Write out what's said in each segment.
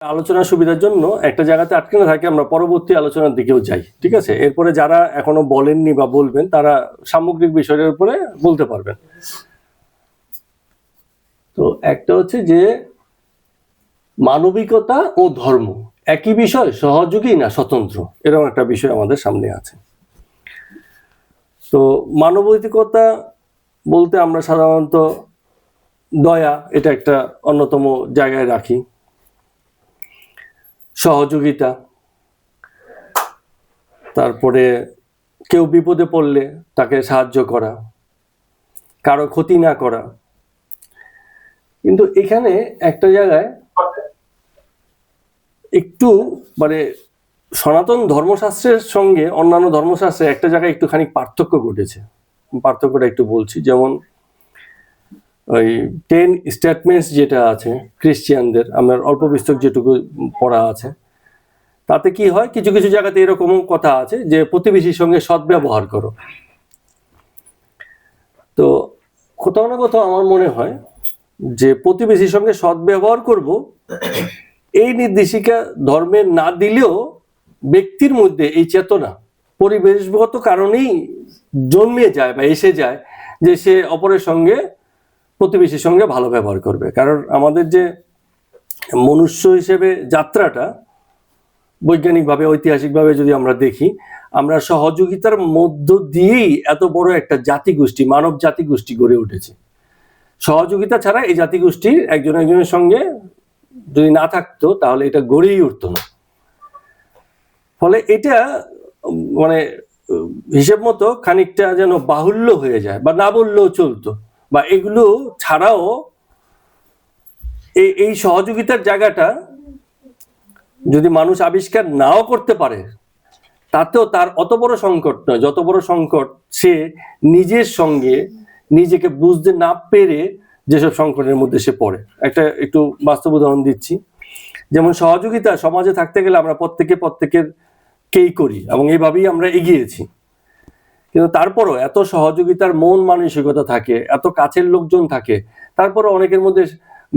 আলোচনার সুবিধার জন্য একটা জায়গাতে আটকে না থাকে আমরা পরবর্তী আলোচনার দিকেও যাই, ঠিক আছে? এরপরে যারা এখনো বলেননি বা বলবেন তারা সামগ্রিক বিষয়ের উপরে বলতে পারবেন। তো একটা হচ্ছে যে মানবিকতা ও ধর্ম একই বিষয়, সহযোগী না স্বতন্ত্র, এরকম একটা বিষয় আমাদের সামনে আছে। তো মানবিকতা বলতে আমরা সাধারণত দয়া, এটা একটা অন্যতম জায়গায় রাখি, সহযোগিতা, তারপরে কেউ বিপদে পড়লে তাকে সাহায্য করা, কারো ক্ষতি না করা। কিন্তু এখানে একটা জায়গায় একটু মানে সনাতন ধর্মশাস্ত্রের সঙ্গে অন্যান্য ধর্মশাস্ত্রে একটা জায়গায় একটুখানি পার্থক্য ঘটেছে। পার্থক্যটা একটু বলছি। যেমন ওই 10 স্টেটমেন্টস যেটা আছে খ্রিস্টিয়ানদের, আমার অল্প বিস্তর যেটুকু পড়া আছে, তাতে কি হয়, কিছু কিছু জায়গাতে এরকম কথা আছে যে প্রতিবেশীর সঙ্গে সদ্ব্যবহার করো। তো কোথাও না কোথাও আমার মনে হয় যে প্রতিবেশীর সঙ্গে সদ্ব্যবহার করব এই নির্দেশিকা ধর্মের না দিলেও ব্যক্তির মধ্যে এই চেতনা পরিবেশগত কারণেই জন্মে যায় বা এসে যায় যে সে অপরের সঙ্গে, প্রতিবেশীর সঙ্গে ভালো ব্যবহার করবে। কারণ আমাদের যে মনুষ্য হিসেবে যাত্রাটা বৈজ্ঞানিকভাবে ঐতিহাসিকভাবে যদি আমরা দেখি, আমরা সহযোগিতার মধ্য দিয়েই এত বড় একটা জাতিগোষ্ঠী, মানব জাতিগোষ্ঠী গড়ে উঠেছে। সহযোগিতা ছাড়া এই জাতিগোষ্ঠী একজন একজনের সঙ্গে যদি না থাকতো তাহলে এটা গড়েই উঠতো না। ফলে এটা মানে হিসেব মতো খানিকটা যেন বাহুল্য হয়ে যায়, বা না বললেও চলতো, বা এগুলো ছাড়াও এই সহযোগিতার জায়গাটা যদি মানুষ আবিষ্কার নাও করতে পারে তাতেও তার অত বড় সংকট নয় যত বড় সংকট সে নিজের সঙ্গে নিজেকে বুঝতে না পেরে যেসব সংকটের মধ্যে সে পড়ে। একটু বাস্তব উদাহরণ দিচ্ছি। যেমন সহযোগিতা সমাজে থাকতে গেলে আমরা প্রত্যেকের কেই করি এবং এইভাবেই আমরা এগিয়েছি, কিন্তু তারপরও এত সহযোগিতার মন মানসিকতা থাকে, এত কাছের লোকজন থাকে, তারপরও অনেকের মধ্যে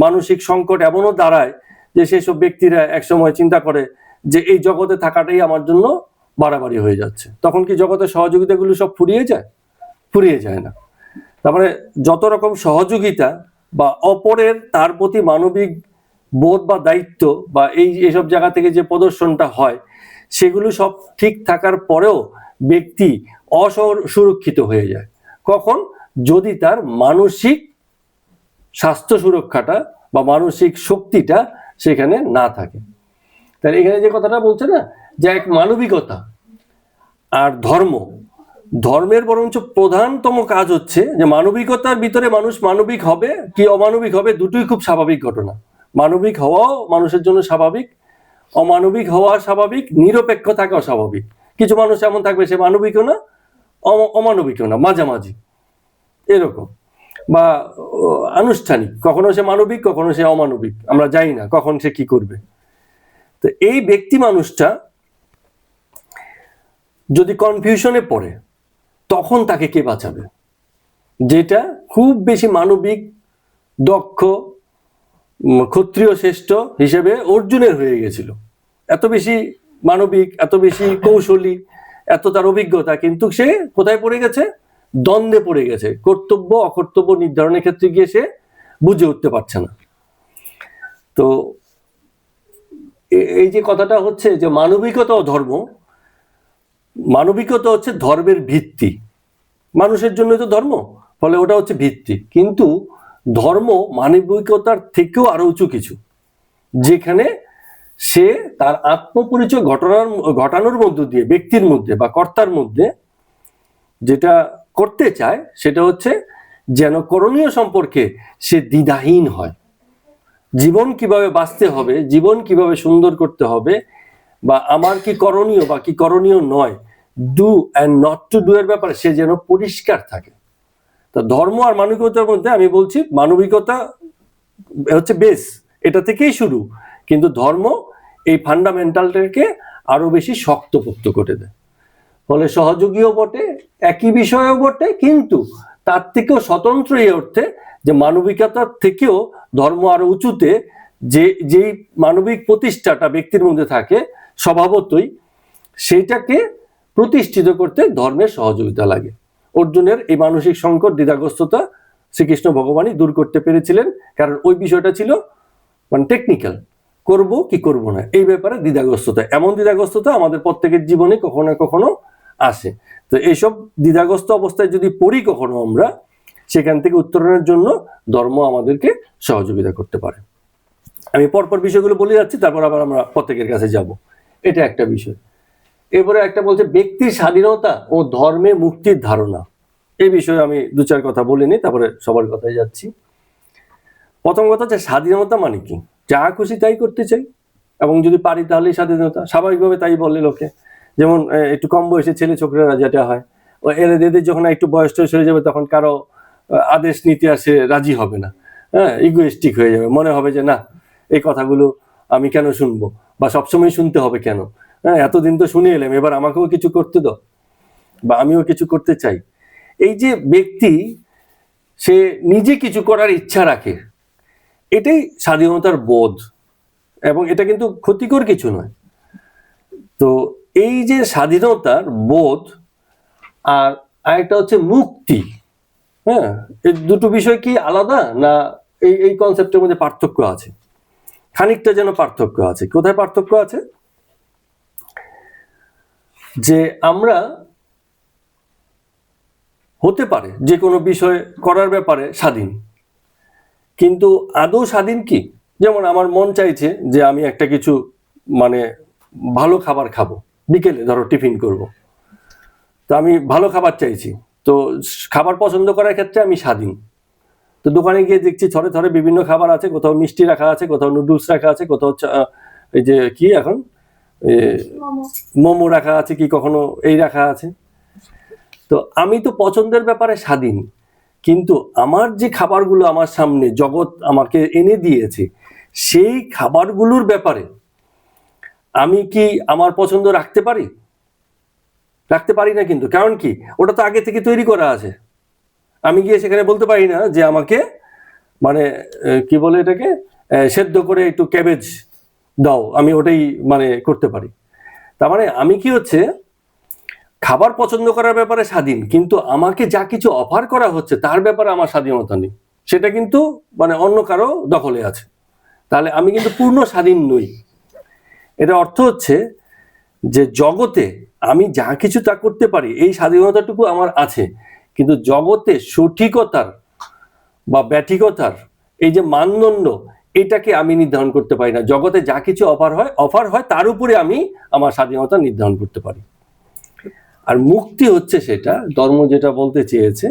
মানসিক সংকট এমনও দাঁড়ায় যে সেসব ব্যক্তিরা একসময় চিন্তা করে যে এই জগতে থাকাটাই আমার জন্য বাড়াবাড়ি হয়ে যাচ্ছে। তখন কি জগতের সহযোগিতাগুলো সব ফুরিয়ে যায়? ফুরিয়ে যায় না। তারপরে যত রকম সহযোগিতা বা অপরের তার প্রতি মানবিক বোধ বা দায়িত্ব বা এইসব জায়গা থেকে যে প্রদর্শনটা হয়, সেগুলো সব ঠিক থাকার পরেও ব্যক্তি অসুরক্ষিত হয়ে যায়। কখন? যদি তার মানসিক স্বাস্থ্য সুরক্ষাটা বা মানসিক শক্তিটা সেখানে না থাকে। তাহলে এখানে যে কথাটা বলছে না যে এক মানবিকতা আর ধর্মের বরঞ্চ প্রধানতম কাজ হচ্ছে যে মানবিকতার ভিতরে মানুষ মানবিক হবে কি অমানবিক হবে দুটোই খুব স্বাভাবিক ঘটনা। মানবিক হওয়াও মানুষের জন্য স্বাভাবিক, অমানবিক হওয়া স্বাভাবিক, নিরপেক্ষ থাকাও স্বাভাবিক। কিছু মানুষ এমন থাকবে সে মানবিকও না অমানবিকও না, মাঝামাঝি এরকম, বা আনুষ্ঠানিক, কখনো সে মানবিক কখনো সে অমানবিক, আমরা জানি না কখন সে কি করবে। তো এই ব্যক্তি মানুষটা যদি কনফিউশনে পড়ে তখন তাকে কে বাঁচাবে? যেটা খুব বেশি মানবিক, দক্ষ, ক্ষত্রিয় শ্রেষ্ঠ হিসেবে অর্জুনের হয়ে গেছিল, এত বেশি মানবিক, এত বেশি কৌশলী, এত তার অভিজ্ঞতা, কিন্তু সে কোথায় পড়ে গেছে? দ্বন্দ্বে পড়ে গেছে। কর্তব্য অকর্তব্য নির্ধারণের ক্ষেত্রে গিয়ে সে বুঝে উঠতে পারছে না। তো এই যে কথাটা হচ্ছে যে মানবিকতা ও ধর্ম, মানবিকতা হচ্ছে ধর্মের ভিত্তি, মানুষের জন্য তো ধর্ম, ফলে ওটা হচ্ছে ভিত্তি। কিন্তু ধর্ম মানবিকতার থেকেও আরো উঁচু কিছু, যেখানে সে তার আত্মপরিচয় ঘটানোর মধ্য দিয়ে ব্যক্তির মধ্যে বা কর্তার মধ্যে যেটা করতে চায় সেটা হচ্ছে যেন করণীয় সম্পর্কে সে দ্বিধাহীন হয়। জীবন কিভাবে বাঁচতে হবে, জীবন কিভাবে সুন্দর করতে হবে, বা আমার কি করণীয় বা কি করণীয় নয়, do and not to do এর ব্যাপারে সে যেন পরিষ্কার থাকে। তো ধর্ম আর মানবিকতার মধ্যে আমি বলছি মানবিকতা হচ্ছে বেস, এটা থেকেই শুরু, কিন্তু ধর্ম এই ফান্ডামেন্টালটাকে আরো বেশি শক্তপোক্ত করে দেয়। ফলে সহযোগীও বটে, একই বিষয়ও বটে, কিন্তু তার থেকেও স্বতন্ত্র এই অর্থে যে মানবিকতার থেকেও ধর্ম আরো উঁচুতে যেই মানবিক প্রতিষ্ঠাটা ব্যক্তির মধ্যে থাকে স্বভাবতই, সেইটাকে প্রতিষ্ঠিত করতে ধর্মের সহযোগিতা লাগে। অর্জুনের এই মানসিক সংকট, দ্বিধাগ্রস্ততা শ্রীকৃষ্ণ ভগবানই দূর করতে পেরেছিলেন, কারণ ওই বিষয়টা ছিল মানে টেকনিক্যাল, করব কি করব না এই ব্যাপারে দ্বিধাগ্রস্ততা। এমন দ্বিধাগ্রস্ততা আমাদের প্রত্যেকের জীবনে কখনো না কখনো আসে। তো এইসব দ্বিধাগ্রস্ত অবস্থায় যদি পড়ি কখনো আমরা, সেখান থেকে উত্তরণের জন্য ধর্ম আমাদেরকে সহযোগিতা করতে পারে। আমি পরপর বিষয়গুলো বলে যাচ্ছি, তারপর আবার আমরা প্রত্যেকের কাছে যাব। এটা একটা বিষয়। এরপরে একটা বলছে ব্যক্তির স্বাধীনতা ও ধর্মে মুক্তির ধারণা। এই বিষয়ে আমি দু চার কথা বলে নিই, তারপরে সবার কথায় যাচ্ছি। প্রথম কথা হচ্ছে স্বাধীনতা মানে কি? যা খুশি তাই করতে চাই, এবং যদি পারি তাহলেই স্বাধীনতা। স্বাভাবিকভাবে তাই বলে লোকে। যেমন একটু কম বয়সী ছেলে ছোকরারা যেটা হয়, এদের যখন একটু বয়স টয়স হয়ে যাবে তখন কারো আদেশ নিতে আসে রাজি হবে না, হ্যাঁ, ইগোয়েস্টিক হয়ে যাবে, মনে হবে যে না, এই কথাগুলো আমি কেন শুনবো, বা সবসময় শুনতে হবে কেন, হ্যাঁ, এতদিন তো শুনে এলাম, এবার আমাকেও কিছু করতে দাও, বা আমিও কিছু করতে চাই। এই যে ব্যক্তি সে নিজে কিছু করার ইচ্ছা রাখে, এটাই স্বাধীনতার বোধ, এবং এটা কিন্তু ক্ষতিকর কিছু নয়। তো এই যে স্বাধীনতার বোধ আর আরেকটা হচ্ছে মুক্তি, হ্যাঁ, এই দুটো বিষয় কি আলাদা না? এই কনসেপ্টের মধ্যে পার্থক্য আছে, খানিকটা যেন পার্থক্য আছে। কোথায় পার্থক্য আছে? যে আমরা হতে পারে যে কোনো বিষয় করার ব্যাপারে স্বাধীন, কিন্তু আদৌ স্বাধীন কি? যেমন আমার মন চাইছে যে আমি একটা কিছু মানে ভালো খাবার খাবো, বিকেলে ধরো টিফিন করব, তো আমি ভালো খাবার চাইছি, তো খাবার পছন্দ করার ক্ষেত্রে আমি স্বাধীন। তো দোকানে গিয়ে দেখছি থরে থরে বিভিন্ন খাবার আছে, কোথাও মিষ্টি রাখা আছে, কোথাও নুডলস রাখা আছে, কোথাও এই যে কি এখন মোমো রাখা আছে, কি কখনো এই রাখা আছে। তো আমি তো পছন্দের ব্যাপারে স্বাধীন, কিন্তু আমার যে খাবারগুলো আমার সামনে জগৎ আমাকে এনে দিয়েছে, সেই খাবারগুলোর ব্যাপারে আমি কি আমার পছন্দ রাখতে পারি? রাখতে পারি না কিন্তু। কারণ কি? ওটা তো আগে থেকে তৈরি করা আছে। আমি গিয়ে সেখানে বলতে পারি না যে আমাকে মানে কি বলে এটাকে সেদ্ধ করে একটু ক্যাবেজ দাও, আমি ওটাই মানে করতে পারি। তার মানে আমি কি হচ্ছে খাবার পছন্দ করার ব্যাপারে স্বাধীন, কিন্তু আমাকে যা কিছু অফার করা হচ্ছে তার ব্যাপারে আমার স্বাধীনতা নেই, সেটা কিন্তু মানে অন্য কারো দখলে আছে। তাহলে আমি কিন্তু পূর্ণ স্বাধীন নই। এটা অর্থ হচ্ছে যে জগতে আমি যা কিছু তা করতে পারি, এই স্বাধীনতাটুকু আমার আছে, কিন্তু জগতে সঠিকতার বা ব্যাঠিকতার এই যে মানদণ্ড, এটাকে আমি নির্ধারণ করতে পারি না। জগতে যা কিছু অফার হয় তার উপরে আমি আমার স্বাধীনতা নির্ধারণ করতে পারি। আর মুক্তি হচ্ছে সেটা, ধর্ম যেটা বলতে চেয়েছে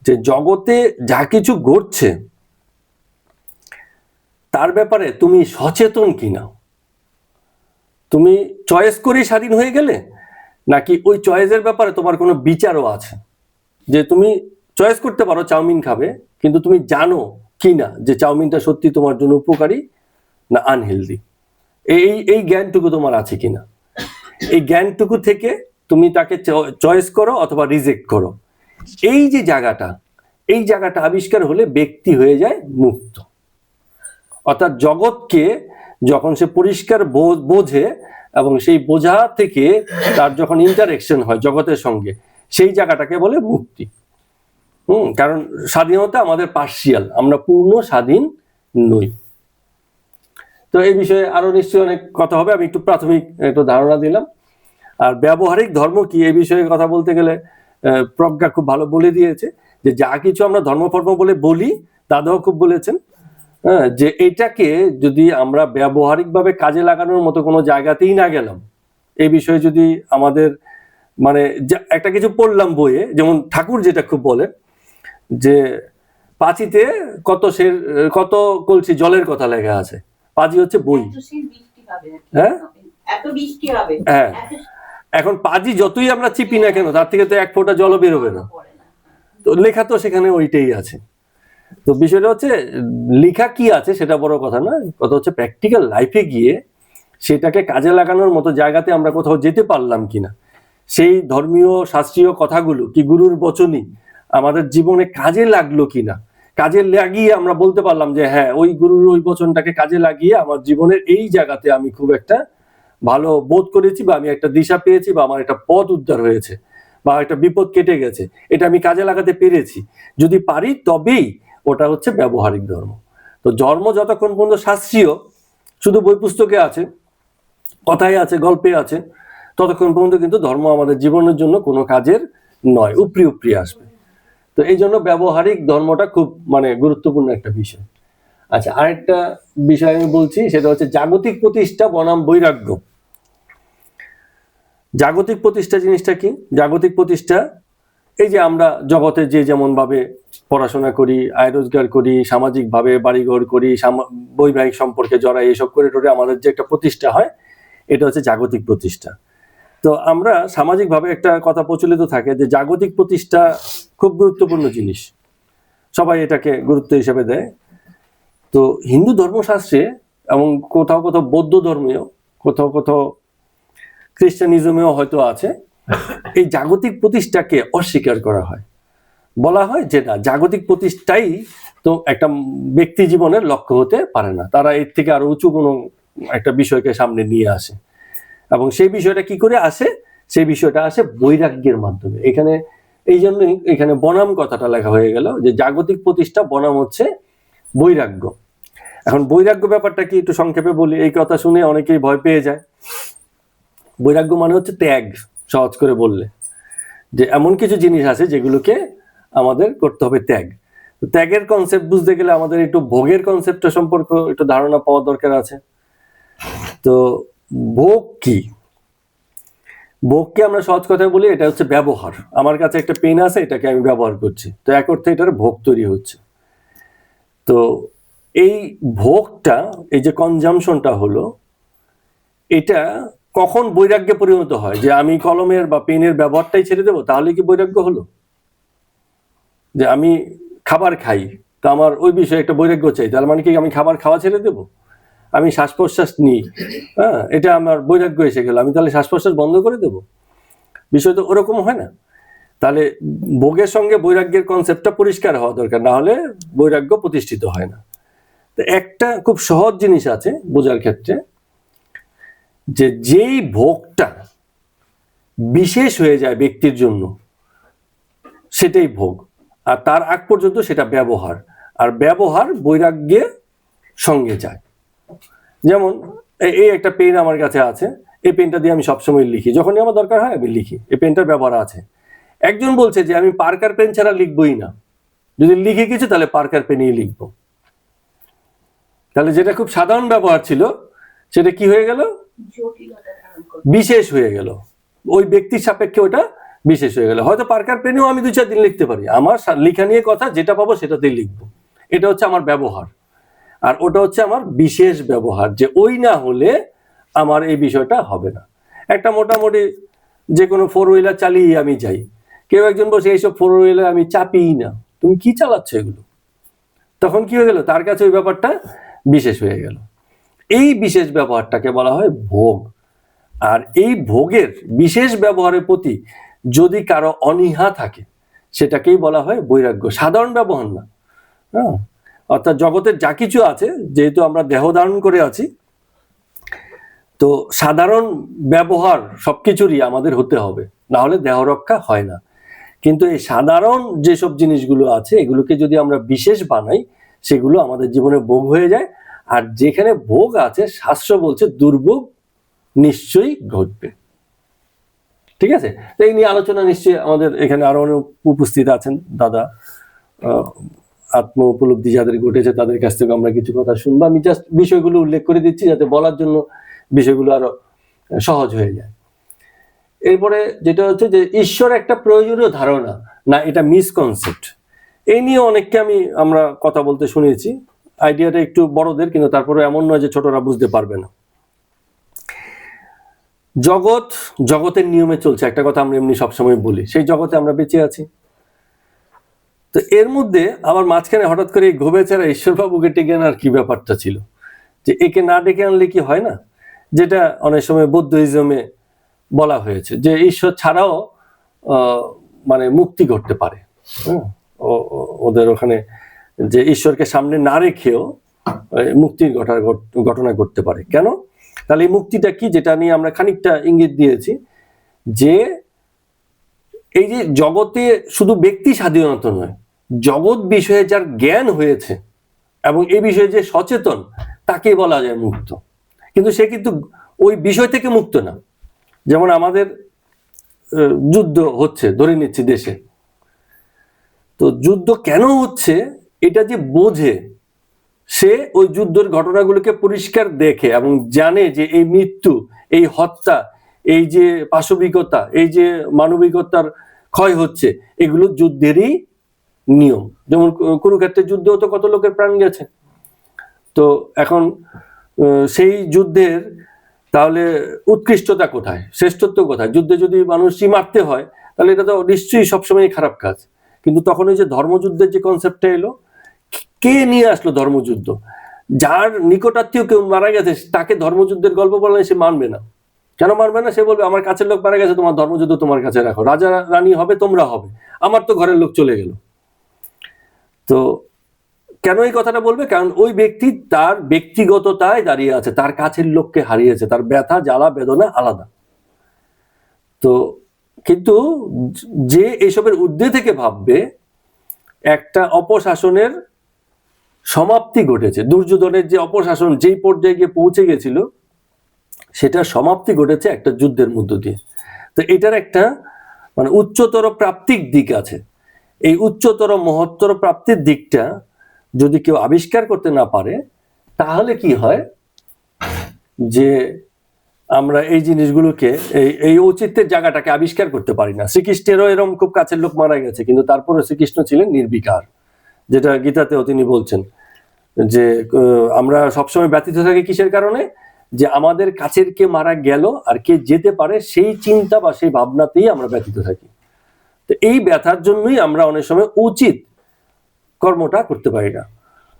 যে জগতে যা কিছু ঘটছে তার ব্যাপারে তুমি সচেতন কিনা, তুমি চয়েস করে স্বাধীন হয়ে গেলে, নাকি ওই চয়েসের ব্যাপারে তোমার কোনো বিচারও আছে, যে তুমি চয়েস করতে পারো চাউমিন খাবে, কিন্তু তুমি জানো কিনা যে চাউমিনটা সত্যি তোমার জন্য উপকারী না আনহেলদি, এই জ্ঞানটুকু তোমার আছে কিনা। এই জ্ঞানটুকু থেকে তুমি তাকে চয়েস করো অথবা রিজেক্ট করো। এই যে জায়গাটা আবিষ্কার হলে ব্যক্তি হয়ে যায় মুক্ত। অর্থাৎ জগৎকে যখন সে পরিষ্কার বোঝে এবং সেই বোঝা থেকে তার যখন ইন্টারেকশন হয় জগতের সঙ্গে, সেই জায়গাটাকে বলে মুক্তি। কারণ স্বাধীনতা আমাদের পার্সিয়াল, আমরা পূর্ণ স্বাধীন নই। তো এই বিষয়ে আরো নিশ্চয়ই অনেক কথা হবে, আমি একটু প্রাথমিক একটু ধারণা দিলাম। আর ব্যবহারিক ধর্ম কি, এই বিষয়ে কথা বলতে গেলে প্রজ্ঞা খুব ভালো বলে দিয়েছে যে যা কিছু আমরা ধর্মফর্ম বলে বলি, দাদাও খুব বলেছেন, হ্যাঁ, যে এটাকে যদি আমরা ব্যবহারিকভাবে কাজে লাগানোর মতো কোনো জায়গাতেই না গেলাম, এই বিষয়ে যদি আমাদের মানে একটা কিছু পড়লাম বইয়ে, যেমন ঠাকুর যেটা খুব বলে যে পাঁচিতে কত কলসি জলের কথা লেখা আছে, পাঁচি হচ্ছে বই, হ্যাঁ হ্যাঁ, এখন পাঁজি যতই আমরা চিপি না কেন তার থেকে তো এক ফোঁটা জলও বেরোবে না, তো লেখা তো সেখানে ওইটাই আছে। তো বিষয়টা হচ্ছে লেখা কি আছে সেটা বড় কথা না, কথা হচ্ছে প্র্যাকটিক্যাল লাইফে গিয়ে সেটাকে কাজে লাগানোর মতো জায়গাতে আমরা কোথাও যেতে পারলাম কিনা, সেই ধর্মীয় শাস্ত্রীয় কথাগুলো কি গুরুর বচনই আমাদের জীবনে কাজে লাগলো কিনা, কাজে লাগিয়ে আমরা বলতে পারলাম যে হ্যাঁ, ওই গুরুর ওই বচনটাকে কাজে লাগিয়ে আমার জীবনের এই জায়গাতে আমি খুব একটা ভালো বোধ করেছি, বা আমি একটা দিশা পেয়েছি, বা আমার একটা পথ উদ্ধার হয়েছে, বা একটা বিপদ কেটে গেছে, এটা আমি কাজে লাগাতে পেরেছি। যদি পারি তবেই ওটা হচ্ছে ব্যবহারিক ধর্ম। তো ধর্ম যতক্ষণ পর্যন্ত শাস্ত্রীয়, শুধু বই পুস্তকে আছে, কথায় আছে, গল্পে আছে, ততক্ষণ পর্যন্ত কিন্তু ধর্ম আমাদের জীবনের জন্য কোনো কাজের নয়, উপরি উপরি আসবে। তো এই জন্য ব্যবহারিক ধর্মটা খুব গুরুত্বপূর্ণ একটা বিষয়। আচ্ছা, আরেকটা বিষয় আমি বলছি, সেটা হচ্ছে জাগতিক প্রতিষ্ঠা বনাম বৈরাগ্য। জাগতিক প্রতিষ্ঠা জিনিসটা কি? জাগতিক প্রতিষ্ঠা এই যে আমরা জগতে যে যেমন ভাবে পড়াশোনা করি, আয় রোজগার করি, সামাজিক ভাবে বাড়িঘর করি, বৈবাহিক সম্পর্কে জড়াই, এসব করে টোরে আমাদের যে একটা প্রতিষ্ঠা হয়, এটা হচ্ছে জাগতিক প্রতিষ্ঠা। তো আমরা সামাজিকভাবে একটা কথা প্রচলিত থাকে যে জাগতিক প্রতিষ্ঠা খুব গুরুত্বপূর্ণ জিনিস, সবাই এটাকে গুরুত্ব হিসেবে দেয়। তো হিন্দু ধর্মশাস্ত্রে এবং কোথাও কোথাও বৌদ্ধ ধর্মেও, কোথাও কোথাও খ্রিস্টানিজমেও হয়তো আছে, এই জাগতিক প্রতিষ্ঠাকে অস্বীকার করা হয়। বলা হয় যে না, জাগতিক প্রতিষ্ঠাই তো একটা ব্যক্তি জীবনের লক্ষ্য হতে পারে না, তারা এর থেকে আরো উঁচু কোনো একটা বিষয়কে সামনে নিয়ে আসে। এবং সেই বিষয়টা কি করে আসে? সেই বিষয়টা আসে বৈরাগ্যের মাধ্যমে। এখানে এই জন্যই এখানে বনাম কথাটা লেখা হয়ে গেল, যে জাগতিক প্রতিষ্ঠা বনাম হচ্ছে বৈরাগ্য। এখন বৈরাগ্য ব্যাপারটা কি একটু সংক্ষেপে বলি, এই কথা শুনে অনেকেই ভয় পেয়ে যায়। বৈরাগ্য মানে হচ্ছে ত্যাগ, সহজ করে বললে, যে এমন কিছু জিনিস আছে যেগুলোকে আমাদের করতে হবে ত্যাগ। তো ত্যাগের কনসেপ্ট বুঝতে গেলে আমাদের একটু ভোগের কনসেপ্টটা সম্পর্কে একটু ধারণা পাওয়া দরকার আছে। তো ভোগ কি? ভোগকে আমরা সহজ কথায় বলি, এটা হচ্ছে ব্যবহার। আমার কাছে একটা পেন আছে, এটাকে আমি ব্যবহার করছি, তো এক অর্থে এটার ভোগ তৈরি হচ্ছে। তো এই ভোগটা, এই যে কনজামশনটা হলো, এটা কখন বৈরাগ্যে পরিণত হয়? যে আমি কলমের বা পেনের ব্যবহারটাই ছেড়ে দেবো, তাহলে কি বৈরাগ্য হলো? যে আমি খাবার খাই, তো আমার ওই বিষয়ে একটা বৈরাগ্য চাই, তার মানে কি আমি খাবার খাওয়া ছেড়ে দেবো? আমি শ্বাস প্রশ্বাস নিই, হ্যাঁ, এটা আমার বৈরাগ্য এসে গেল, আমি তাহলে শ্বাস প্রশ্বাস বন্ধ করে দেবো? বিষয় তো ওরকম হয় না। তাহলে ভোগের সঙ্গে বৈরাগ্যের কনসেপ্টটা পরিষ্কার হওয়া দরকার, না হলে বৈরাগ্য প্রতিষ্ঠিত হয় না। তো একটা খুব সহজ জিনিস আছে বোঝার ক্ষেত্রে, যে যেই ভোগটা বিশেষ হয়ে যায় ব্যক্তির জন্য, সেটাই ভোগ, আর তার আগ পর্যন্ত সেটা ব্যবহার, আর ব্যবহার বৈরাগ্যের সঙ্গে যায়। যেমন এই একটা পেন আমার কাছে আছে, এই পেনটা দিয়ে আমি সবসময় লিখি, যখনই আমার দরকার হয় আমি লিখি, এই পেনটার ব্যবহার আছে। একজন বলছে যে আমি পার্কার পেন ছাড়া লিখবই না, যদি লিখে কিছু তাহলে পার্কার পেনই লিখবো। তাহলে যেটা খুব সাধারণ ব্যবহার ছিল, সেটা কি হয়ে গেল? বিশেষ হয়ে গেল, ওই ব্যক্তির সাপেক্ষে ওটা বিশেষ হয়ে গেল। হয়তো পার্কার পেনেও আমি 2-4 দিন লিখতে পারি, আমার লেখা নিয়ে কথা, যেটা পাবো সেটাতেই লিখবো, এটা হচ্ছে আমার ব্যবহার। আর ওটা হচ্ছে আমার বিশেষ ব্যবহার, যে ওই না হলে আমার এই বিষয়টা হবে না। একটা মোটামুটি যে কোনো 4 হুইলার চালিয়ে আমি যাই, কেউ একজন বসে এইসব 4 হুইলার আমি চাপিই না, তুমি কি চালাচ্ছ এগুলো? তখন কি হয়ে গেল? তার কাছে ওই ব্যাপারটা বিশেষ হয়ে গেল। এই বিশেষ ব্যবহারটাকে বলা হয় ভোগ। আর এই ভোগের বিশেষ ব্যবহারের প্রতি যদি কারো অনীহা থাকে, সেটাকেই বলা হয় বৈরাগ্য, সাধারণ ব্যবহার না। হ্যাঁ, অর্থাৎ জগতের যা কিছু আছে, যেহেতু আমরা দেহ ধারণ করে আছি, তো সাধারণ ব্যবহার সবকিছুরই আমাদের হতে হবে, না হলে দেহ রক্ষা হয় না। কিন্তু এই সাধারণ যেসব জিনিসগুলো আছে, এগুলোকে যদি আমরা বিশেষ বানাই, সেগুলো আমাদের জীবনে ভোগ হয়ে যায়। আর যেখানে ভোগ আছে, শাস্ত্র বলছে দুর্ভোগ নিশ্চয়ই ঘটবে। ঠিক আছে? তো এই নিয়ে আলোচনা নিশ্চয়ই আমাদের এখানে আরো অনেক উপস্থিত আছেন দাদা, আত্ম উপলব্ধি যাদের ঘটেছে তাদের কাছ থেকে আমরা কিছু কথা শুনবো। আমি জাস্ট বিষয়গুলো উল্লেখ করে দিচ্ছি যাতে বলার জন্য বিষয়গুলো আরো সহজ হয়ে যায়। এরপরে যেটা হচ্ছে যে ঈশ্বর একটা প্রয়োজনীয় ধারণা না, এটা মিসকনসেপ্ট। এই নিয়ে অনেককে আমরা কথা বলতে শুনেছি। আইডিয়াটা একটু বড়দের, কিন্তু তারপরে এমন নয় যে ছোটরা বুঝতে পারবে না। জগৎ জগতের নিয়মে চলছে, একটা কথা আমরা এমনি সবসময় বলি, সেই জগতে আমরা বেঁচে আছি। তো এর মধ্যে আমার মাঝখানে হঠাৎ করে এই গোবেচারা ঈশ্বরবাবুকে ডেকে আনার কি ব্যাপারটা ছিল, যে একে না ডেকে আনলে কি হয় না, যেটা অনেক সময় বৌদ্ধইজমে বলা হয়েছে যে ঈশ্বর ছাড়াও মুক্তি ঘটতে পারে। ওদের ওখানে যে ঈশ্বরকে সামনে না রেখেও মুক্তির ঘটনা ঘটতে পারে। কেন? তাহলে এই মুক্তিটা কি, যেটা নিয়ে আমরা খানিকটা ইঙ্গিত দিয়েছি, যে এই যে জগতে শুধু ব্যক্তি স্বাধীনতা নয়, জগৎ বিষয়ে যার জ্ঞান হয়েছে এবং এই বিষয়ে যে সচেতন, তাকে বলা যায় মুক্ত। কিন্তু সে কিন্তু ওই বিষয় থেকে মুক্ত না। যেমন আমাদের যুদ্ধ হচ্ছে ধরে নিচ্ছি দেশে, তো যুদ্ধ কেন হচ্ছে এটা যে বোঝে, সে ওই যুদ্ধের ঘটনাগুলোকে পরিষ্কার দেখে এবং জানে যে এই মৃত্যু, এই হত্যা, এই যে পাশবিকতা, এই যে মানবিকতার ক্ষয় হচ্ছে, এগুলো যুদ্ধেরই নিয়ম। যেমন কুরুক্ষেত্রের যুদ্ধেও তো কত লোকের প্রাণ গেছে। তো এখন সেই যুদ্ধের তাহলে উৎকৃষ্টতা কোথায়, শ্রেষ্ঠত্ব কোথায়? যুদ্ধে যদি মানুষই মারতে হয় তাহলে এটা তো নিশ্চয়ই সবসময় খারাপ কাজ। কিন্তু তখন ওই যে ধর্মযুদ্ধের যে কনসেপ্টটা এলো, কে নিয়ে আসলো ধর্মযুদ্ধ? যার নিকটাত্মীয় কেউ মারা গেছে তাকে ধর্মযুদ্ধের গল্প বললে সে মানবে না। কেন মানবে না? সে বলবে আমার কাছের লোক মারা গেছে, তোমার ধর্মযুদ্ধ তোমার কাছে রাখো, রাজা রানী হবে তোমরা হবে, আমার তো ঘরের লোক চলে গেল। তো কেন এই কথাটা বলবে? কারণ ওই ব্যক্তি তার ব্যক্তিগততায় দাঁড়িয়ে আছে, তার কাছের লোককে হারিয়েছে, তার ব্যথা জ্বালা বেদনা আলাদা। তো কিন্তু যে এসবের ঊর্ধ্বে থেকে ভাববে একটা অপশাসনের সমাপ্তি ঘটেছে, দুর্যোধনের যে অপশাসন যেই পর্যায়ে গিয়ে পৌঁছে গেছিল, সেটা সমাপ্তি ঘটেছে একটা যুদ্ধের মধ্য দিয়ে। তো এটার একটা মানে উচ্চতর প্রাপ্তিক দিক আছে। এই উচ্চতর মহত্তর প্রাপ্তির দিকটা যদি কেউ আবিষ্কার করতে না পারে, তাহলে কি হয় যে আমরা এই জিনিসগুলোকে এই ঔচিত্যের জায়গাটাকে আবিষ্কার করতে পারি না। শ্রীকৃষ্ণেরও এরকম খুব কাছের লোক মারা গেছে, কিন্তু তারপরে শ্রীকৃষ্ণ ছিলেন নির্বিকার, যেটা গীতাতেও তিনি বলছেন যে আমরা সবসময় ব্যথিত থাকি কিসের কারণে? যে আমাদের কাছের কে মারা গেল আর কে যেতে পারে সেই চিন্তা বা সেই ভাবনাতেই আমরা ব্যথিত থাকি। তো এই ব্যথার জন্যই আমরা অনেক সময় উচিত কর্মটা করতে পারি না,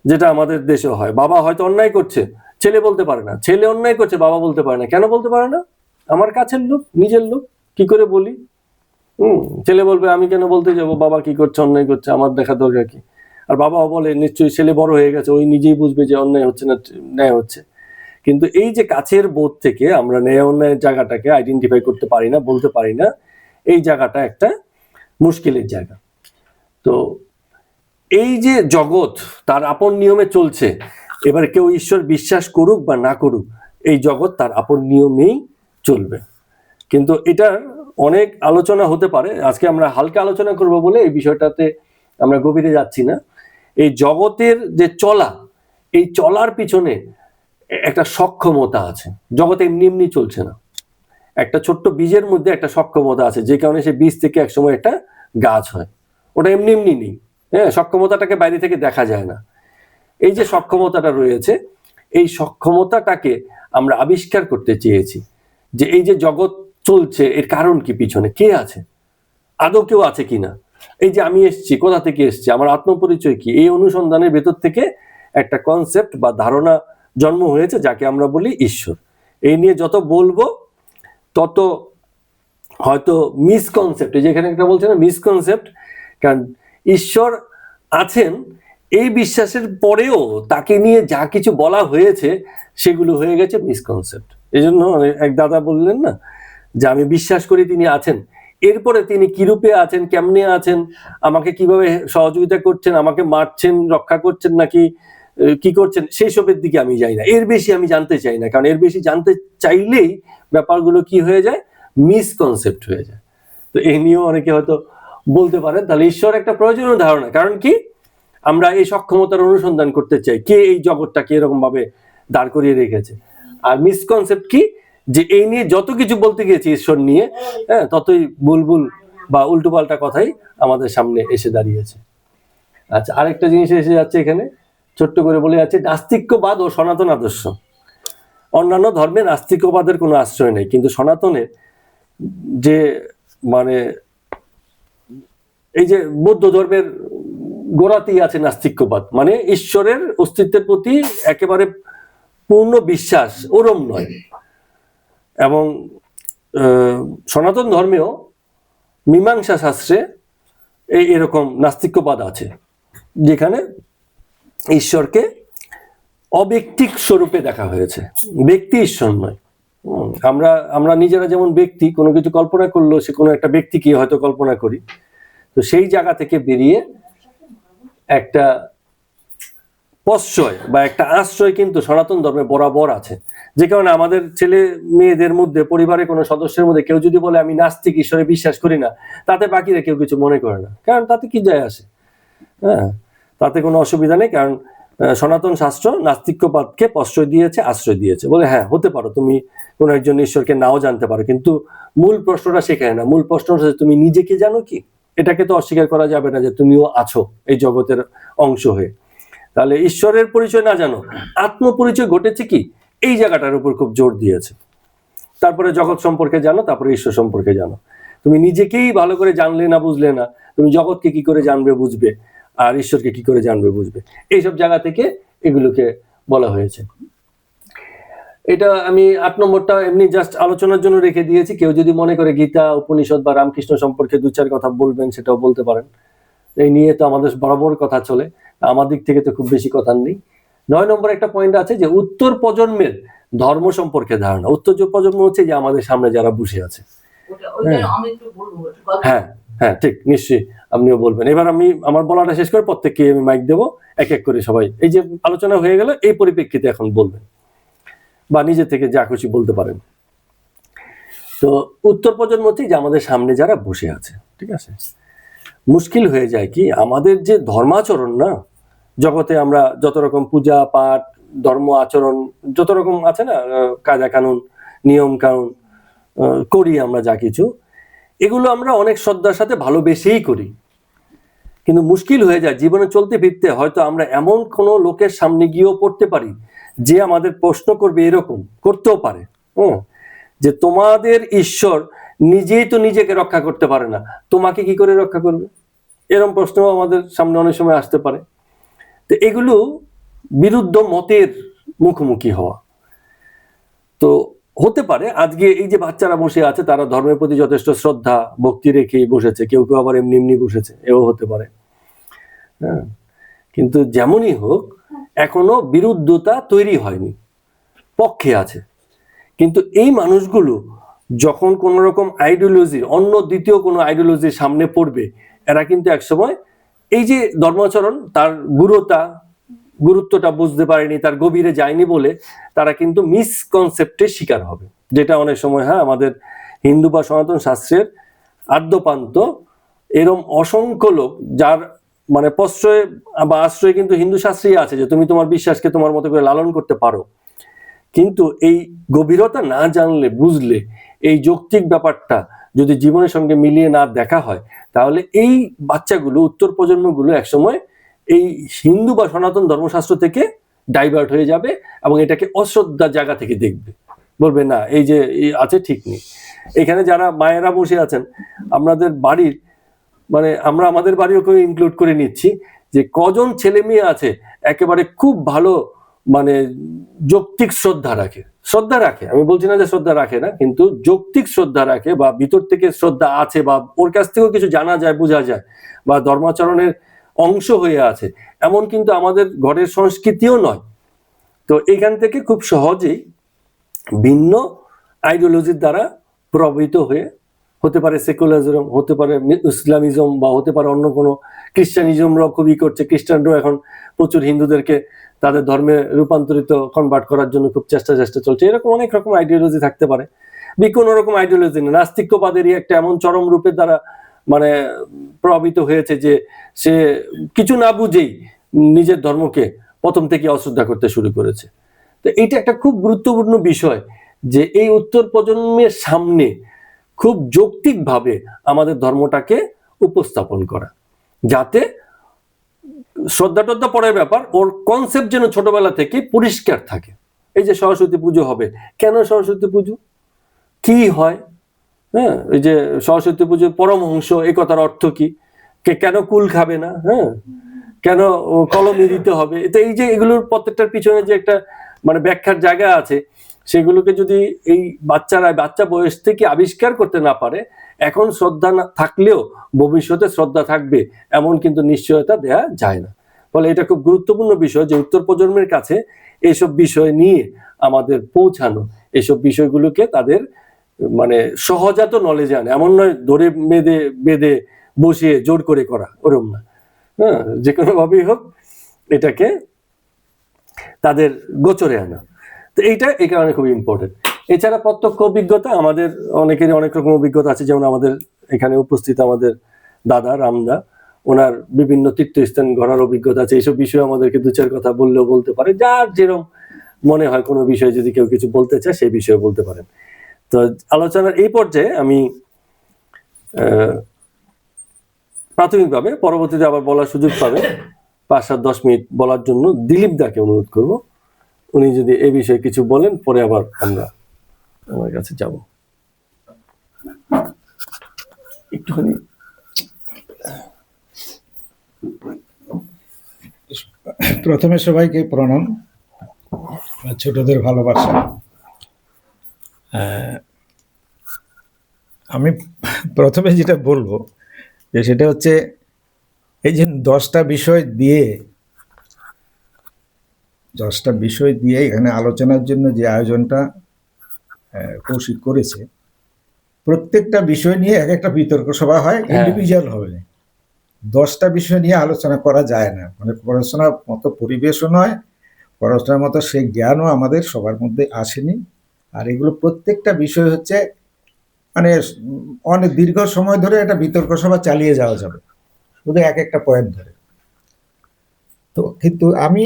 যেটা আমাদের দেশে হয়। বাবা হয়তো অন্যায় করছে, ছেলে বলতে পারে না, ছেলে অন্যায় করছে, বাবা বলতে পারে না। কেন বলতে পারে না? আমার কাছের লোক, নিজের লোক, কি করে বলি? ছেলে বলবে আমি কেন বলতে যাব, বাবা কি করছে, অন্যায় করছে, আমার দেখা দরকার কি? আর বাবাও বলে নিশ্চয়ই ছেলে বড় হয়ে গেছে, ওই নিজেই বুঝবে যে অন্যায় হচ্ছে না ন্যায় হচ্ছে। কিন্তু এই যে কাছের বোধ থেকে আমরা ন্যায় অন্যায়ের জায়গাটাকে আইডেন্টিফাই করতে পারি না, বলতে পারি না, এই জায়গাটা একটা মুশকিলের জায়গা। তো এই যে জগৎ তার আপন নিয়মে চলছে, এবার কেউ ঈশ্বর বিশ্বাস করুক বা না করুক, এই জগৎ তার আপন নিয়মেই চলবে। কিন্তু এটার অনেক আলোচনা হতে পারে, আজকে আমরা হালকা আলোচনা করব বলে এই বিষয়টাতে আমরা গভীরে যাচ্ছি না। এই জগতের যে চলা, এই চলার পিছনে একটা সক্ষমতা আছে। জগৎ এমনি এমনি চলছে না, একটা ছোট্ট বীজের মধ্যে একটা সক্ষমতা আছে, যে কারণে সেই বীজ থেকে একসময় একটা গাছ হয়। ওটা এমনি এমনি নেই, হ্যাঁ, সক্ষমতাটাকে বাইরে থেকে দেখা যায় না। এই যে সক্ষমতাটা রয়েছে, এই সক্ষমতাটাকে আমরা আবিষ্কার করতে চেয়েছি, যে এই যে জগৎ চলছে এর কারণ কি, পিছনে কে আছে, আদৌ কেউ আছে কিনা। এই যে আমি এসছি, কোথা থেকে এসছি, আমার আত্মপরিচয় কি, এই অনুসন্ধানের ভেতর থেকে একটা কনসেপ্ট বা ধারণা জন্ম হয়েছে, যাকে আমরা বলি ঈশ্বর। এই নিয়ে যত বলবো তত হয়তো মিসকনসেপ্ট, যেখানে একটা বলছে না মিসকনসেপ্ট, কারণ ঈশ্বর আছেন এই বিশ্বাসের পরেও তাকে নিয়ে যা কিছু বলা হয়েছে সেগুলো হয়ে গেছে মিসকনসেপ্ট। এই জন্য এক দাদা বললেন না যে আমি বিশ্বাস করি তিনি আছেন, এরপরে তিনি কিরূপে আছেন, কেমনে আছেন, আমাকে কিভাবে সহযোগিতা করছেন, আমাকে মারছেন, রক্ষা করছেন নাকি কি করছেন, সেই সবের দিকে আমি যাই না, এর বেশি আমি জানতে চাই না। কারণ এর বেশি জানতে চাইলেই ব্যাপারগুলো কি হয়ে যায়, মিসকনসেপ্ট হয়ে যায়। তো এই নিয়েও অনেকে হয়তো বলতে পারেন তাহলে ঈশ্বর একটা প্রয়োজনীয় ধারণা। কারণ কি, আমরা এই সক্ষমতার অনুসন্ধান করতে চাই, কে এই জগৎটাকে এরকম ভাবে দাঁড় করিয়ে রেখেছে। আর মিসকনসেপ্ট কি, যে এই নিয়ে যত কিছু বলতে গিয়েছি ঈশ্বর নিয়ে, হ্যাঁ, ততই বুলবুল বা উল্টোপাল্টা কথাই আমাদের সামনে এসে দাঁড়িয়েছে। আচ্ছা, আরেকটা জিনিস এসে যাচ্ছে এখানে, ছোট্ট করে বলে যাচ্ছে নাস্তিক্যবাদ ও সনাতন আদর্শ। অন্যান্য ধর্মে নাস্তিক্যবাদের কোনো আশ্রয় নেই, কিন্তু সনাতনের যে মানে এই যে বৌদ্ধ ধর্মের গোড়াতেই আছে নাস্তিক্যবাদ, মানে ঈশ্বরের অস্তিত্বের প্রতি একেবারে পূর্ণ বিশ্বাস ওরম নয়। এবং সনাতন ধর্মেও মীমাংসা শাস্ত্রে এরকম নাস্তিক্যবাদ আছে, যেখানে ঈশ্বরকে অব্যক্তিক স্বরূপে দেখা হয়েছে, ব্যক্তি ঈশ্বর নয়। আমরা আমরা নিজেরা যেমন ব্যক্তি কোনো কিছু কল্পনা করলেও সে কোনো একটা ব্যক্তিকে হয়তো কল্পনা করি, তো সেই জায়গা থেকে বেরিয়ে একটা প্রশ্রয় বা একটা আশ্রয় কিন্তু সনাতন ধর্মে বরাবর আছে। যে কারণে আমাদের ছেলে মেয়েদের মধ্যে, পরিবারের কোনো সদস্যের মধ্যে কেউ যদি বলে আমি নাস্তিক, ঈশ্বরে বিশ্বাস করি না, তাতে বাকিরা কেউ কিছু মনে করে না, কারণ তাতে কি যায় আসে, হ্যাঁ, তাতে কোনো অসুবিধা নেই। কারণ সনাতন শাস্ত্র নাস্তিক্যবাদকে প্রশ্রয় দিয়েছে, আশ্রয় দিয়েছে, বলে হ্যাঁ হতে পারো তুমি কোনো একজন ঈশ্বরকে নাও জানতে পারো, কিন্তু মূল প্রশ্নটা সেখানে না। মূল প্রশ্ন হচ্ছে তুমি নিজেকে জানো কি? এটাকে তো অস্বীকার করা যাবে না যে তুমিও আছো এই জগতের অংশ হয়ে। তাহলে ঈশ্বরের পরিচয় না জানো, আত্মপরিচয় ঘটেছে কি, এই জায়গাটার উপর খুব জোর দিয়েছে। তারপরে জগৎ সম্পর্কে জানো, তারপরে ঈশ্বর সম্পর্কে জানো। তুমি নিজেকেই ভালো করে জানলে না, বুঝলে না, তুমি জগৎকে কি করে জানবে বুঝবে, আর ঈশ্বরকে কি করে জানবে বুঝবে, এইসব জায়গা থেকে এগুলোকে বলা হয়েছে। এটা আমি 8 নম্বরটা এমনি জাস্ট আলোচনার জন্য রেখে দিয়েছি। কেউ যদি মনে করে গীতা, উপনিষদ বা রামকৃষ্ণ সম্পর্কে 2-4 কথা বলবেন, সেটাও বলতে পারেন। এই নিয়ে তো আমাদের বরাবর কথা চলে, আমার দিক থেকে তো খুব বেশি কথা নেই। 9 নম্বর একটা পয়েন্ট আছে যে উত্তর প্রজন্মের ধর্ম সম্পর্কে ধারণা। উত্তর প্রজন্ম হচ্ছে যে আমাদের সামনে যারা বসে আছে। হ্যাঁ হ্যাঁ ঠিক, নিশ্চয়ই আপনিও বলবেন। এবার আমি আমার বলাটা শেষ করে প্রত্যেককে আমি মাইক দেবো, এক এক করে সবাই এই যে আলোচনা হয়ে গেল এই পরিপ্রেক্ষিতে এখন বলবেন, বা নিজে থেকে যা খুশি বলতে পারেন। তো উত্তর প্রজন্ম হচ্ছে যে আমাদের সামনে যারা বসে আছে, ঠিক আছে। মুশকিল হয়ে যায় কি, আমাদের যে ধর্মাচরণ না, জগতে আমরা যত রকম পূজা পাঠ, ধর্ম আচরণ যত রকম আছে না, কায়দা কানুন, নিয়ম কানুন করি আমরা, যা কিছু এগুলো আমরা অনেক শ্রদ্ধার সাথে ভালোবেসেই করি। কিন্তু মুশকিল হয়ে যায় জীবনে চলতে ফিরতে, হয়তো আমরা এমন কোনো লোকের সামনে গিয়েও পড়তে পারি যে আমাদের প্রশ্ন করবে, এরকম করতেও পারে যে তোমাদের ঈশ্বর নিজেই তো নিজেকে রক্ষা করতে পারে না, তোমাকে কি করে রক্ষা করবে, এরকম প্রশ্ন আমাদের সামনে অনেক সময় আসতে পারে। তো এগুলো বিরুদ্ধ মতের মুখোমুখি হওয়া। তো হতে পারে আজকে এই যে বাচ্চারা বসে আছে তারা ধর্মের প্রতি যথেষ্ট শ্রদ্ধা ভক্তি রেখেই বসেছে, কেউ কেউ আবার এমনি এমনি বসেছে, এও হতে পারে। হ্যাঁ, কিন্তু যেমনই হোক এখনো বিরুদ্ধতা তৈরি হয়নি, পক্ষে আছে। কিন্তু এই মানুষগুলো যখন কোন রকম আইডিওলজি, অন্য দ্বিতীয় কোনো আইডিওলজির সামনে পড়বে, এরা কিন্তু একসময় এই যে ধর্মাচরণ তার গুরুত্বটা বুঝতে পারেনি, তার গভীরে যায়নি বলে তারা কিন্তু মিসকনসেপ্টের শিকার হবে, যেটা অনেক সময় হ্যাঁ আমাদের হিন্দু বা সনাতন শাস্ত্রের আদ্যপান্ত এরম অসংখ্য লোক যার মানে প্রশ্রয় বা আশ্রয় কিন্তু হিন্দু শাস্ত্রেই আছে যে তুমি তোমার বিশ্বাসকে তোমার মতো করে লালন করতে পারো। কিন্তু এই গভীরতা না জানলে, বুঝলে, এই যৌক্তিক ব্যাপারটা যদি জীবনের সঙ্গে মিলিয়ে না দেখা হয়, তাহলে এই বাচ্চাগুলো, উত্তর প্রজন্মগুলো একসময় এই হিন্দু বা সনাতন ধর্মশাস্ত্র থেকে ডাইভার্ট হয়ে যাবে এবং এটাকে অশ্রদ্ধার জায়গা থেকে দেখবে, বলবে না এই যে আছে ঠিক নেই। এখানে যারা মায়েরা বসে আছেন, আপনাদের বাড়ির মানে আমরা আমাদের বাড়িও ইনক্লুড করে নিচ্ছি, যে কজন ছেলে মেয়ে আছে একেবারে খুব ভালো মানে যৌক্তিক শ্রদ্ধা রাখে, আমি বলছি না যে শ্রদ্ধা রাখে না, কিন্তু যৌক্তিক শ্রদ্ধা রাখে বা ভিতর থেকে শ্রদ্ধা আছে বা ওর কাছ থেকেও কিছু জানা যায়, বোঝা যায়, বা ধর্মাচরণের অংশ হয়ে আছে, এমন কিন্তু আমাদের ঘরের সংস্কৃতিও নয়। তো এইখান থেকে খুব সহজেই ভিন্ন আইডিওলজির দ্বারা প্রভাবিত হয়ে, হতে পারে সেকুলারিজম, হতে পারে ইসলামিজম, বা হতে পারে অন্য কোনো খ্রিস্টানিজমরাও খুবই করছে, খ্রিস্টানরাও এখন প্রচুর হিন্দুদেরকে তাদের ধর্মে রূপান্তরিত কনভার্ট করার জন্য খুব চেষ্টা চলছে। এরকম অনেক রকম আইডিওলজি থাকতে পারে, কোনো রকম আইডিওলজি না, নাস্তিক্যবাদেরই একটা এমন চরম রূপের দ্বারা মানে প্রভাবিত হয়েছে যে সে কিছু না বুঝেই নিজের ধর্মকে প্রথম থেকে অশ্রদ্ধা করতে শুরু করেছে। তো এইটা একটা খুব গুরুত্বপূর্ণ বিষয় যে এই উত্তর প্রজন্মের সামনে খুব যৌক্তিকভাবে আমাদের ধর্মটাকে উপস্থাপন করা, যাতে শ্রদ্ধা টদ্ধা পরের ব্যাপার, ওর কনসেপ্ট যেন ছোটবেলা থেকে পরিষ্কার থাকে। এই যে সরস্বতী পুজো হবে, কেন সরস্বতী পুজো, কি হয়, হ্যাঁ, এই যে সরস্বতী পুজো পরমহংস, এই কথার অর্থ কি, কেন কুল খাবে না, হ্যাঁ, কেন কলমে দিতে হবে, তো এই যে এগুলোর প্রত্যেকটার পিছনে যে একটা মানে ব্যাখ্যার জায়গা আছে, সেগুলোকে যদি এই বাচ্চা বয়স থেকে আবিষ্কার করতে না পারে, এখন শ্রদ্ধা না থাকলেও ভবিষ্যতে শ্রদ্ধা থাকবে এমন কিন্তু নিশ্চয়তা দেয়া যায় না। ফলে এটা খুব গুরুত্বপূর্ণ বিষয় যে উত্তর প্রজন্মের কাছে এইসব বিষয় নিয়ে আমাদের পৌঁছানো, এইসব বিষয়গুলোকে তাদের মানে সহজাত নলেজে আনে, এমন নয় ধরে বেঁধে বেঁধে বসিয়ে জোর করে করা, ওরম না। হ্যাঁ, যে কোনো ভাবেই হোক এটাকে তাদের গোচরে আনা। তো এইটা এই কারণে খুব ইম্পর্টেন্ট। এছাড়া প্রত্যক্ষ অভিজ্ঞতা, আমাদের অনেকেরই অনেক রকম অভিজ্ঞতা আছে। যেমন আমাদের এখানে উপস্থিত আমাদের দাদা রামদা, ওনার বিভিন্ন তীর্থস্থান ঘোরার অভিজ্ঞতা আছে। এইসব বিষয়ে আমাদেরকে দু চার কথা বললেও বলতে পারে, যার যেরকম মনে হয় কোনো বিষয়ে যদি কেউ কিছু বলতে চায় সেই বিষয়ে বলতে পারেন। তো আলোচনার এই পর্যায়ে আমি প্রাথমিকভাবে, পরবর্তীতে আবার বলার সুযোগ পাবে 5-7-10 মিনিট বলার জন্য দিলীপ দাকে অনুরোধ করব, উনি যদি এই বিষয়ে কিছু বলেন, পরে আবার আমরা আমার কাছে যাব। একটুখানি প্রথমে সবাইকে প্রণাম, ছোটদের ভালোবাসা। আমি প্রথমে যেটা বলবো যে সেটা হচ্ছে এই যে 10টা বিষয় দিয়ে এখানে আলোচনার জন্য যে আয়োজনটা কৌশিক করেছে, প্রত্যেকটা বিষয় নিয়ে এক একটা বিতর্ক সভা হয়, ইন্ডিভিজুয়াল হবে। 10টা বিষয় নিয়ে আলোচনা করা যায় না, মানে পড়াশোনার মতো পরিবেশও নয়, পড়াশোনার মতো সেই জ্ঞানও আমাদের সবার মধ্যে আসেনি। আর এগুলো প্রত্যেকটা বিষয় হচ্ছে মানে অনেক দীর্ঘ সময় ধরে একটা বিতর্ক সভা চালিয়ে যাওয়া যাবে শুধু এক একটা পয়েন্ট ধরে। তো কিন্তু আমি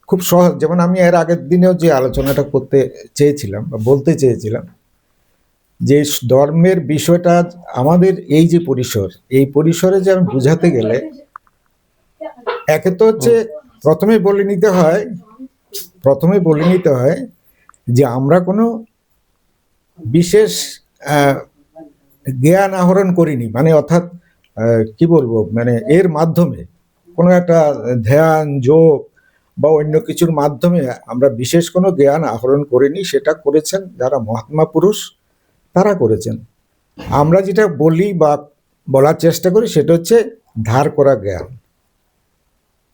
খুব সহজ, যেমন আমি এর আগের দিনেও যে আলোচনাটা করতে চেয়েছিলাম বা বলতে চেয়েছিলাম যে ধর্মের বিষয়টা আমাদের এই যে পরিসর, এই পরিসরে যে আমি বুঝাতে গেলে একে তো হচ্ছে প্রথমে বলে নিতে হয় যে আমরা কোনো বিশেষ জ্ঞান আহরণ করিনি, মানে অর্থাৎ কি বলবো, মানে এর মাধ্যমে কোনো একটা ধ্যান যোগ বা অন্য কিছুর মাধ্যমে আমরা বিশেষ কোনো জ্ঞান আহরণ করিনি। সেটা করেছেন যারা মহাত্মা পুরুষ, তারা করেছেন। আমরা যেটা বলি বা বলার চেষ্টা করি সেটা হচ্ছে ধার করা জ্ঞান।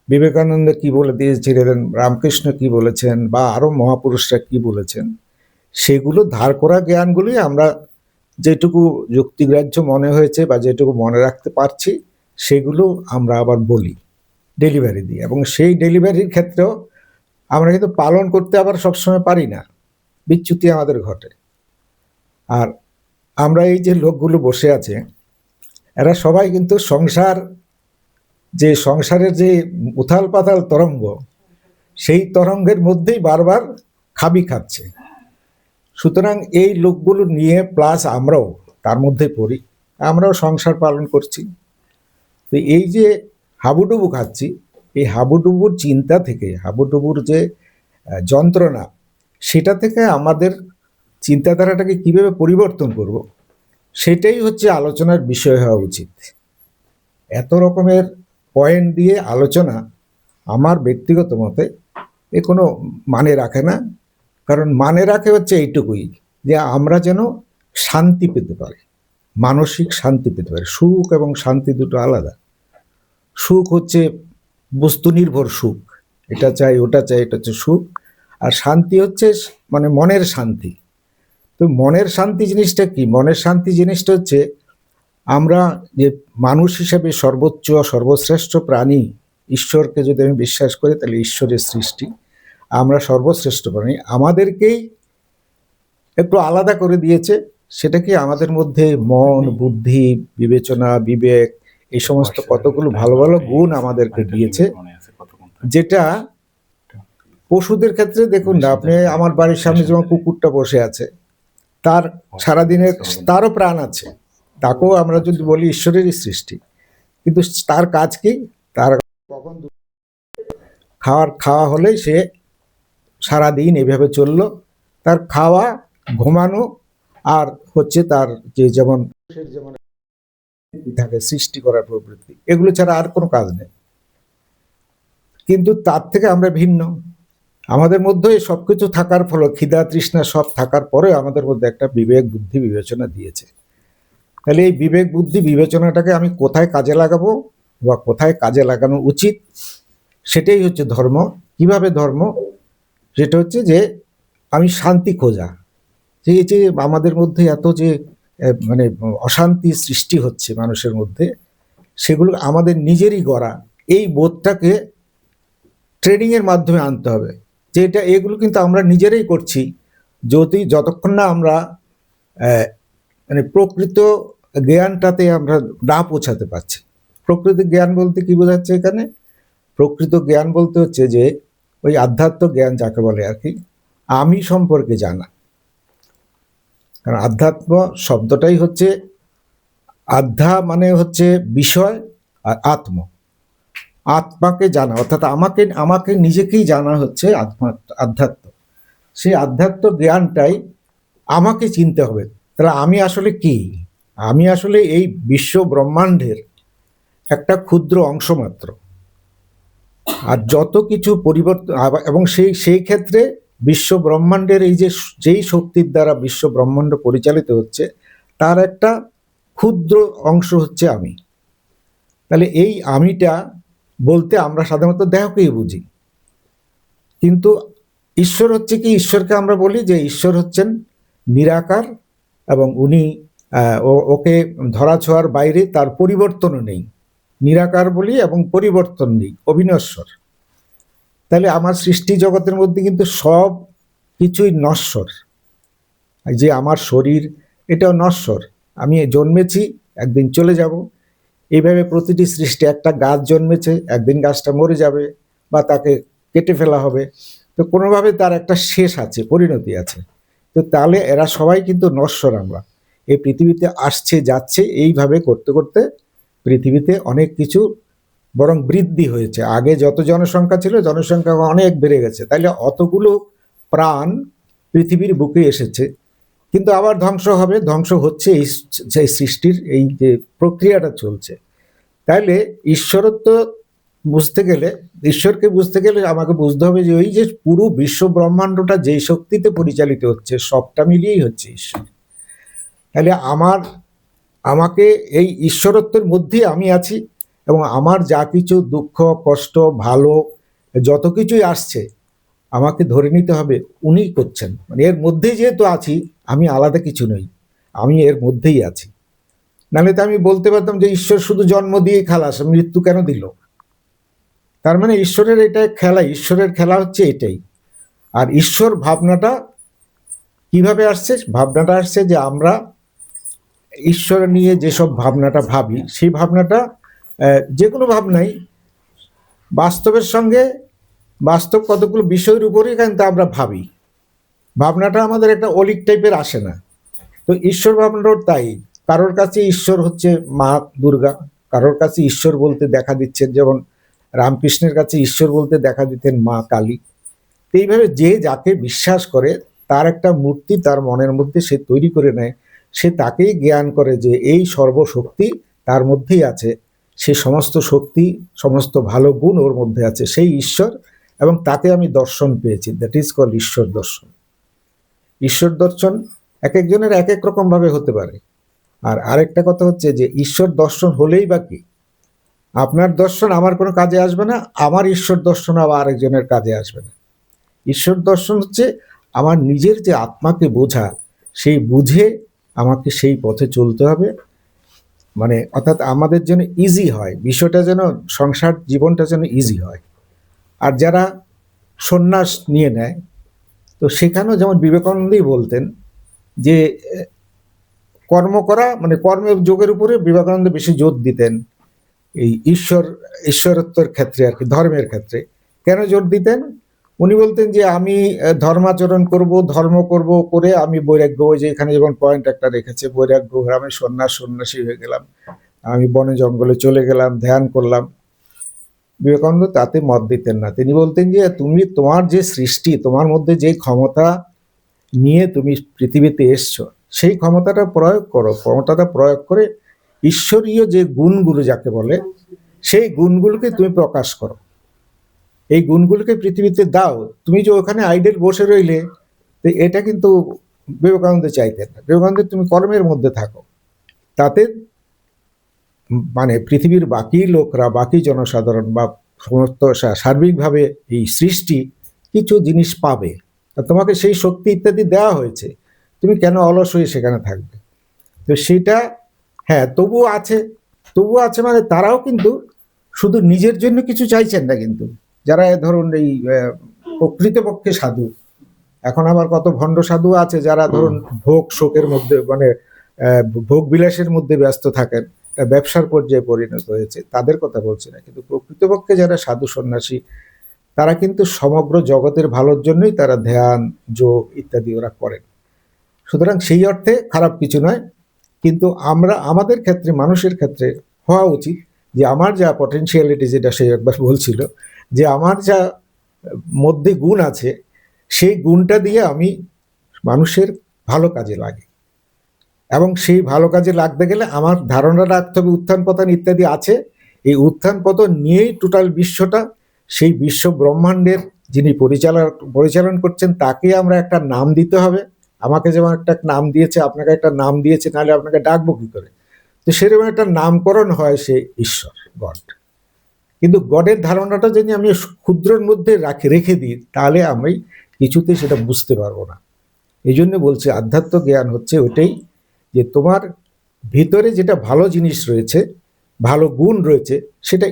বিবেকানন্দ কি বলে দিয়েছিলেন, রামকৃষ্ণ কি বলেছেন, বা আরো মহাপুরুষরা কি বলেছেন, সেগুলো ধার করা জ্ঞানগুলি আমরা যেটুকু যুক্তিগ্রাহ্য মনে হয়েছে বা যেটুকু মনে রাখতে পারছি সেগুলো আমরা আবার বলি, ডেলিভারি দিই। এবং সেই ডেলিভারির ক্ষেত্রেও আমরা কিন্তু পালন করতে আবার সবসময় পারি না, বিচ্যুতি আমাদের ঘটে। আর আমরা এই যে লোকগুলো বসে আছে, এরা সবাই কিন্তু সংসারের যে উথাল পাতাল তরঙ্গ, সেই তরঙ্গের মধ্যেই বারবার খাচ্ছে। সুতরাং এই লোকগুলো নিয়ে প্লাস আমরাও তার মধ্যে পড়ি, আমরাও সংসার পালন করছি। তো এই যে হাবুডুবু খাচ্ছি, এই হাবুডুবুর চিন্তা থেকে, হাবুডুবুর যে যন্ত্রণা, সেটা থেকে আমাদের চিন্তাধারাটাকে কিভাবে পরিবর্তন করব, সেটাই হচ্ছে আলোচনার বিষয় হওয়া উচিত। এত রকমের পয়েন্ট দিয়ে আলোচনা আমার ব্যক্তিগত মতে এ কোনো মানে রাখে না। কারণ মানে রাখে হচ্ছে এইটুকুই যে আমরা যেন শান্তি পেতে পারি, মানসিক শান্তি পেতে পারি। সুখ এবং শান্তি দুটো আলাদা। সুখ হচ্ছে বস্তু নির্ভর সুখ, এটা চাই ওটা চাই, এটা হচ্ছে সুখ। আর শান্তি হচ্ছে মানে মনের শান্তি। তো মনের শান্তি জিনিসটা কি? মনের শান্তি জিনিসটা হচ্ছে আমরা যে মানুষ হিসেবে সর্বোচ্চ সর্বশ্রেষ্ঠ প্রাণী, ঈশ্বরকে যদি আমি বিশ্বাস করি তাহলে ঈশ্বরের সৃষ্টি, আমরা সর্বশ্রেষ্ঠ প্রাণী। আমাদেরকেই একটু আলাদা করে দিয়েছে, সেটা কি আমাদের মধ্যে মন, বুদ্ধি, বিবেচনা, বিবেক, এই সমস্ত কতগুলো ভালো ভালো গুণ আমাদেরকে দিয়েছে, যেটা পশুদের ক্ষেত্রে দেখুন না, আপনি আমার বাড়ির সামনে যেমন কুকুরটা বসে আছে, তার সারাদিনের তারও প্রাণ আছে, তাকেও আমরা যদি বলি ঈশ্বরেরই সৃষ্টি, কিন্তু তার কাজ কি? তার কখন খাওয়া হলেই সে সারাদিন এভাবে চললো, তার খাওয়া, ঘুমানো, আর হচ্ছে তার যে যেমন থাকে সৃষ্টি করার প্রবৃত্তি, এগুলো ছাড়া আর কোনো কাজ নেই। কিন্তু তার থেকে আমরা ভিন্ন। আমাদের মধ্যে সবকিছু থাকার ফলে, খিদা তৃষ্ণা সব থাকার পরে আমাদের মধ্যে একটা বিবেক বুদ্ধি বিবেচনা দিয়েছে। তাহলে এই বিবেক বুদ্ধি বিবেচনাটাকে আমি কোথায় কাজে লাগাবো, বা কোথায় কাজে লাগানো উচিত, সেটাই হচ্ছে ধর্ম। কিভাবে ধর্ম? সেটা হচ্ছে যে আমি শান্তি খোঁজা, যে এই যে আমাদের মধ্যে এত যে মানে অশান্তি সৃষ্টি হচ্ছে মানুষের মধ্যে, সেগুলো আমাদের নিজেরই গড়া। এই বোধটাকে ট্রেনিং এর মাধ্যমে আনতে হবে, যে এগুলো কিন্তু আমরা নিজেরাই করছি। যতক্ষণ না আমরা মানে প্রকৃত জ্ঞানটাতে আমরা না পৌঁছাতে পারছি। প্রকৃত জ্ঞান বলতে কি বোঝাচ্ছে এখানে? প্রকৃত জ্ঞান বলতে হচ্ছে যে ওই আধ্যাত্ম জ্ঞান যাকে বলে আর কি, আমি সম্পর্কে জানা। কারণ আধ্যাত্ম শব্দটাই হচ্ছে, আধ্যা মানে হচ্ছে বিষয়, আর আত্ম আত্মাকে জানা, অর্থাৎ আমাকে আমাকে নিজেকেই জানা হচ্ছে আধ্যাত্ম। সেই আধ্যাত্ম জ্ঞানটাই আমাকে চিনতে হবে। তাহলে আমি আসলে কি? আমি আসলে এই বিশ্ব ব্রহ্মাণ্ডের একটা ক্ষুদ্র অংশ মাত্র। আর যত কিছু পরিবর্তন, এবং সেই ক্ষেত্রে বিশ্ব ব্রহ্মাণ্ডের এই যেই শক্তির দ্বারা বিশ্ব ব্রহ্মাণ্ড পরিচালিত হচ্ছে, তার একটা ক্ষুদ্র অংশ হচ্ছে আমি। তাহলে এই আমিটা বলতে আমরা সাধারণত দেহকেই বুঝি, কিন্তু ঈশ্বর হচ্ছে কি? ঈশ্বরকে আমরা বলি যে ঈশ্বর হচ্ছেন নিরাকার, এবং উনি ওকে ধরাছোঁয়ার বাইরে, তার পরিবর্তনও নেই। নিরাকার বলি এবং পরিবর্তন নেই, অবিনশ্বর। তাহলে আমার সৃষ্টি জগতের মধ্যে কিন্তু সব কিছুই নশ্বর। যে আমার শরীর, এটাও নশ্বর। আমি জন্মেছি, একদিন চলে যাব। এইভাবে প্রতিটি সৃষ্টি, একটা গাছ জন্মেছে, একদিন গাছটা মরে যাবে বা তাকে কেটে ফেলা হবে। তো কোনোভাবে তার একটা শেষ আছে, পরিণতি আছে। তো তাহলে এরা সবাই কিন্তু নশ্বর। আমরা এই পৃথিবীতে আসছে যাচ্ছে, এইভাবে করতে করতে পৃথিবীতে অনেক কিছু বরং বৃদ্ধি হয়েছে। আগে যত জনসংখ্যা ছিল, জনসংখ্যা অনেক বেড়ে গেছে, তাইলে অতগুলো প্রাণ পৃথিবীর বুকে এসেছে, কিন্তু আবার ধ্বংস হবে, ধ্বংস হচ্ছে। এই সৃষ্টির এই যে প্রক্রিয়াটা চলছে। তাইলে ঈশ্বরত্ব বুঝতে গেলে, ঈশ্বরকে বুঝতে গেলে আমাকে বুঝতে হবে যে ওই যে পুরো বিশ্ব ব্রহ্মাণ্ডটা যেই শক্তিতে পরিচালিত হচ্ছে, সবটা মিলিয়েই হচ্ছে ঈশ্বর। তাহলে আমাকে এই ঈশ্বরত্বের মধ্যেই আমি আছি, এবং আমার যা কিছু দুঃখ কষ্ট ভালো যত কিছুই আসছে, আমাকে ধরে নিতে হবে উনিই করছেন। মানে এর মধ্যেই যেহেতু আছি, আমি আলাদা কিছু নই, আমি এর মধ্যেই আছি। নাহলে তো আমি বলতে পারতাম যে ঈশ্বর শুধু জন্ম দিয়ে খালাস, মৃত্যু কেন দিল? তার মানে ঈশ্বরের এটা খেলা, ঈশ্বরের খেলা হচ্ছে এটাই। আর ঈশ্বর ভাবনাটা কিভাবে আসছে? ভাবনাটা আসছে যে আমরা ঈশ্বর নিয়ে যেসব ভাবনাটা ভাবি, সেই ভাবনাটা যে কোনো ভাবনাই বাস্তবের সঙ্গে, বাস্তব কতগুলো বিষয়ের উপরেই কিন্তু আমরা ভাবি। ভাবনাটা আমাদের একটা অলিক টাইপের আসে না। তো ঈশ্বর ভাবনাটাও তাই। কারোর কাছে ঈশ্বর হচ্ছে মা দুর্গা, কারোর কাছে ঈশ্বর বলতে দেখা দিচ্ছেন, যেমন রামকৃষ্ণের কাছে ঈশ্বর বলতে দেখা দিতেন মা কালী। তো এইভাবে যে যাকে বিশ্বাস করে, তার একটা মূর্তি তার মনের মধ্যে সে তৈরি করে নেয়। সে তাকেই জ্ঞান করে যে এই সর্বশক্তি তার মধ্যেই আছে, সে সমস্ত শক্তি, সমস্ত ভালো গুণ ওর মধ্যে আছে, সেই ঈশ্বর। এবং তাকে আমি দর্শন পেয়েছি, দ্যাট ইজ কল ঈশ্বর দর্শন। ঈশ্বর দর্শন এক একজনের এক এক রকম ভাবে হতে পারে। আর আরেকটা কথা হচ্ছে যে ঈশ্বর দর্শন হলেই বা কি? আপনার দর্শন আমার কোনো কাজে আসবে না, আমার ঈশ্বর দর্শন আবার আরেকজনের কাজে আসবে না। ঈশ্বর দর্শন হচ্ছে আমার নিজের যে আত্মাকে বোঝা, সেই বুঝে আমাকে সেই পথে চলতে হবে। মানে অর্থাৎ আমাদের যেন ইজি হয় বিষয়টা, যেন সংসার জীবনটা যেন ইজি হয়। আর যারা সন্ন্যাস নিয়ে নেয়, তো সেখানেও যেমন বিবেকানন্দই বলতেন যে কর্ম করা, মানে কর্মের যোগের উপরে বিবেকানন্দ বেশি জোর দিতেন এই ঈশ্বরত্বের ক্ষেত্রে আর কি, ধর্মের ক্ষেত্রে। কেন জোর দিতেন? উনি বলতেন যে আমি ধর্মাচরণ করব, ধর্ম করব করে আমি বৈরাগ্য, ওই যে এখানে যেমন পয়েন্ট একটা রেখেছে, বৈরাগ্য, আমি সন্ন্যাসী হয়ে গেলাম, আমি বনে জঙ্গলে চলে গেলাম, ধ্যান করলাম। বিবেকানন্দ তাতে মত দিতেন না। তিনি বলতেন যে তুমি তোমার যে সৃষ্টি, তোমার মধ্যে যে ক্ষমতা নিয়ে তুমি পৃথিবীতে এসছো, সেই ক্ষমতাটা প্রয়োগ করো। ক্ষমতাটা প্রয়োগ করে ঈশ্বরীয় যে গুণগুলো যাকে বলে, সেই গুণগুলোকে তুমি প্রকাশ করো, এই গুণগুলোকে পৃথিবীতে দাও। তুমি যে ওখানে আইডেল বসে রইলে, তো এটা কিন্তু বিবেকানন্দ চাইতেন না। বিবেকানন্দ তুমি কর্মের মধ্যে থাকো, তাতে মানে পৃথিবীর বাকি লোকরা, বাকি জনসাধারণ বা সমস্ত সার্বিকভাবে এই সৃষ্টি কিছু জিনিস পাবে, আর তোমাকে সেই শক্তি ইত্যাদি দেওয়া হয়েছে, তুমি কেন অলস হয়ে সেখানে থাকবে? তো সেটা হ্যাঁ তবুও আছে মানে তারাও কিন্তু শুধু নিজের জন্য কিছু চাইছেন না, কিন্তু যারা ধরুন এই প্রকৃতপক্ষে সাধু, এখন আবার কত ভণ্ড সাধু আছে যারা ধরুন ভোগ শোকের মধ্যে মানে ভোগ বিলাসের মধ্যে ব্যস্ত থাকেন, ব্যবসার পর্যায়ে পরিণত হয়েছে, তাদের কথা বলছি না, কিন্তু প্রকৃতপক্ষে যারা সাধু সন্ন্যাসী তারা কিন্তু সমগ্র জগতের ভালোর জন্যই তারা ধ্যান যোগ ইত্যাদি ওরা করেন। সুতরাং সেই অর্থে খারাপ কিছু নয়, কিন্তু আমরা আমাদের ক্ষেত্রে মানুষের ক্ষেত্রে হওয়া উচিত যে আমার যা পটেনশিয়ালিটি, যেটা সে একবার বলছিল, যে আমার যা মধ্যে গুণ আছে সেই গুণটা দিয়ে আমি মানুষের ভালো কাজে লাগে, এবং সেই ভালো কাজে লাগতে গেলে আমার ধারণা রাখতে হবে উত্থান পতন ইত্যাদি আছে, এই উত্থান পতন নিয়েই টোটাল বিশ্বটা, সেই বিশ্ব ব্রহ্মাণ্ডের যিনি পরিচালন করছেন তাকে আমরা একটা নাম দিতে হবে। আমাকে যেমন একটা নাম দিয়েছে, আপনাকে একটা নাম দিয়েছে, নাহলে আপনাকে ডাকবো কি করে? তো সেরকম একটা নামকরণ হয় সে ঈশ্বর, গড। কিন্তু গডের ধারণাটা যদি আমি ক্ষুদ্রের মধ্যে রেখে দিই তাহলে আমি কিছুতে সেটা বুঝতে পারবো না। এই জন্য বলছি আধ্যাত্ম জ্ঞান হচ্ছে ওটাই, যে তোমার ভিতরে যেটা ভালো জিনিস রয়েছে, ভালো গুণ রয়েছে, সেটা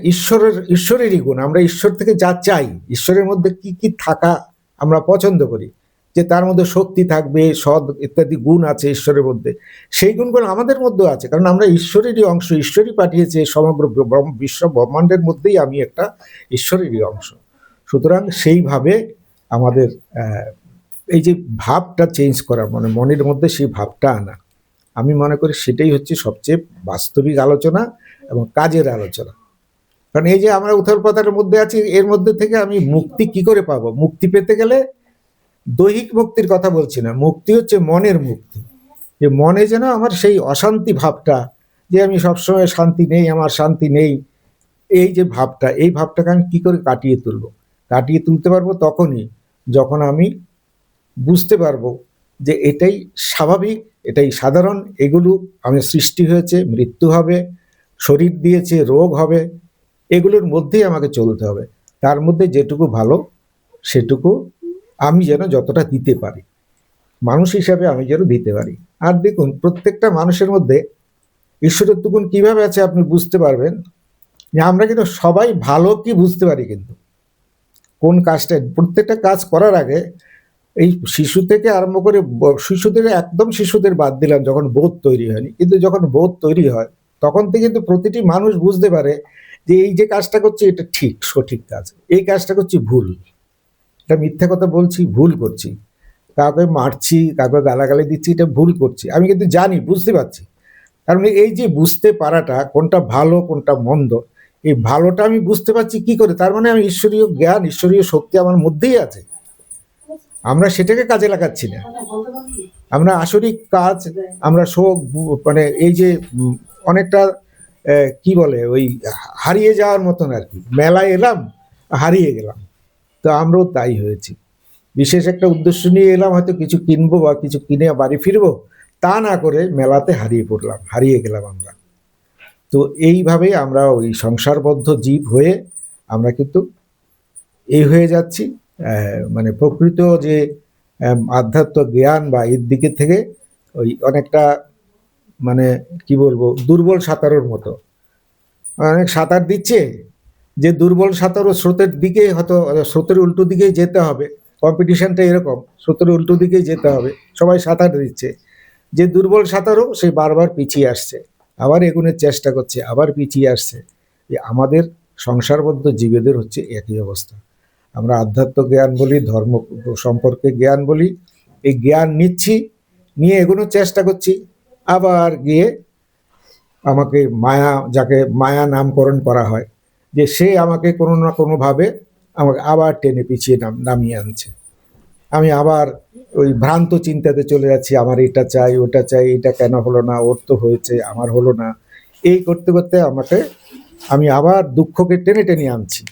ঈশ্বরেরই গুণ। আমরা ঈশ্বর থেকে যা চাই, ঈশ্বরের মধ্যে কি কি থাকা আমরা পছন্দ করি, যে তার মধ্যে শক্তি থাকবে, সৎ ইত্যাদি গুণ আছে ঈশ্বরের মধ্যে, সেই গুণগুলো আমাদের মধ্যেও আছে, কারণ আমরা ঈশ্বরেরই অংশ, ঈশ্বরই পাঠিয়েছে সমগ্র বিশ্ব ব্রহ্মাণ্ডের মধ্যেই আমি একটা ঈশ্বরেরই অংশ। সুতরাং সেইভাবে আমাদের এই যে ভাবটা চেঞ্জ করা, মানে মনের মধ্যে সেই ভাবটা আনা, আমি মনে করি সেটাই হচ্ছে সবচেয়ে বাস্তবিক আলোচনা এবং কাজের আলোচনা। কারণ এই যে আমরা উথাল পাথালের মধ্যে আছি, এর মধ্যে থেকে আমি মুক্তি কি করে পাবো? মুক্তি পেতে গেলে দৈহিক মুক্তির কথা বলছি না, মুক্তি হচ্ছে মনের মুক্তি, যে মনে যেন আমার সেই অশান্তি ভাবটা, যে আমি সবসময় শান্তি নেই, আমার শান্তি নেই, এই যে ভাবটা, এই ভাবটাকে আমি কি করে কাটিয়ে তুলবো? কাটিয়ে তুলতে পারবো তখনই যখন আমি বুঝতে পারবো যে এটাই স্বাভাবিক, এটাই সাধারণ, এগুলো আমি সৃষ্টি হয়েছে, মৃত্যু হবে, শরীর দিয়েছে, রোগ হবে, এগুলোর মধ্যেই আমাকে চলতে হবে। তার মধ্যে যেটুকু ভালো সেটুকু আমি যেন যতটা দিতে পারি, মানুষ হিসাবে আমি যেন দিতে পারি। আর দেখুন প্রত্যেকটা মানুষের মধ্যে ঈশ্বরের গুণ কিভাবে আছে আপনি বুঝতে পারবেন, যে আমরা কিন্তু সবাই ভালো কি বুঝতে পারি, কিন্তু কোন কাজটা, প্রত্যেকটা কাজ করার আগে এই শিশু থেকে আরম্ভ করে, শিশুদের একদম শিশুদের বাদ দিলাম যখন বোধ তৈরি হয়নি, কিন্তু যখন বোধ তৈরি হয় তখন থেকে কিন্তু প্রতিটি মানুষ বুঝতে পারে যে এই যে কাজটা করছি এটা ঠিক, সঠিক কাজ, এই কাজটা করছি ভুল, এটা মিথ্যা কথা বলছি, ভুল করছি, কাউকে মারছি, কাউকে গালাগালি দিচ্ছি, এটা ভুল করছি, আমি কিন্তু জানি, বুঝতে পারছি। কারণ এই যে বুঝতে পারাটা, কোনটা ভালো কোনটা মন্দ, এই ভালোটা আমি বুঝতে পারছি কি করে? তার মানে আমি ঈশ্বরীয় জ্ঞান, ঈশ্বরীয় শক্তি আমার মধ্যেই আছে, আমরা সেটাকে কাজে লাগাচ্ছি না। আমরা আসরিক কাজ, আমরা শোক, মানে এই যে অনেকটা কি বলে ওই হারিয়ে যাওয়ার মতন আর কি, মেলায় এলাম হারিয়ে গেলাম, তো আমরাও তাই হয়েছি। বিশেষ একটা উদ্দেশ্য নিয়ে এলাম, হয়তো কিছু কিনবো বা কিছু কিনে বাড়ি ফিরবো, তা না করে মেলাতে হারিয়ে পড়লাম, হারিয়ে গেলাম আমরা। তো এইভাবেই আমরা ওই সংসারবদ্ধ জীব হয়ে আমরা কিন্তু এই হয়ে যাচ্ছি, মানে প্রকৃত যে আধ্যাত্ম জ্ঞান বা এর দিকে থেকে ওই অনেকটা মানে কি বলবো, দুর্বল সাঁতারোর মতো, অনেক সাঁতার দিচ্ছে, যে দুর্বল সাঁতারও স্রোতের দিকে, হয়তো স্রোতের উল্টো দিকেই যেতে হবে, কম্পিটিশনটা এরকম, স্রোতের উল্টো দিকেই যেতে হবে, সবাই সাঁতার দিচ্ছে, যে দুর্বল সাঁতারও সে বারবার পিছিয়ে আসছে, আবার এগুনের চেষ্টা করছে, আবার পিছিয়ে আসছে। আমাদের সংসারবদ্ধ জীবেদের হচ্ছে একই অবস্থা। আমরা আধ্যাত্ম জ্ঞান বলি, ধর্ম সম্পর্কে জ্ঞান বলি, এই জ্ঞান নিচ্ছি, নিয়ে এগোনোর চেষ্টা করছি, আবার গিয়ে আমাকে মায়া, যাকে মায়া নামকরণ করা হয়, যে সে আমাকে কোনো না কোনোভাবে আমাকে আবার টেনে পিছিয়ে নামিয়ে আনছে, আমি আবার ওই ভ্রান্ত চিন্তাতে চলে যাচ্ছি, আমার এটা চাই, ওটা চাই, এটা কেন হলো না, ওর তো হয়েছে, আমার হলো না, এই করতে করতে আমি আবার দুঃখকে টেনে টেনে আনছি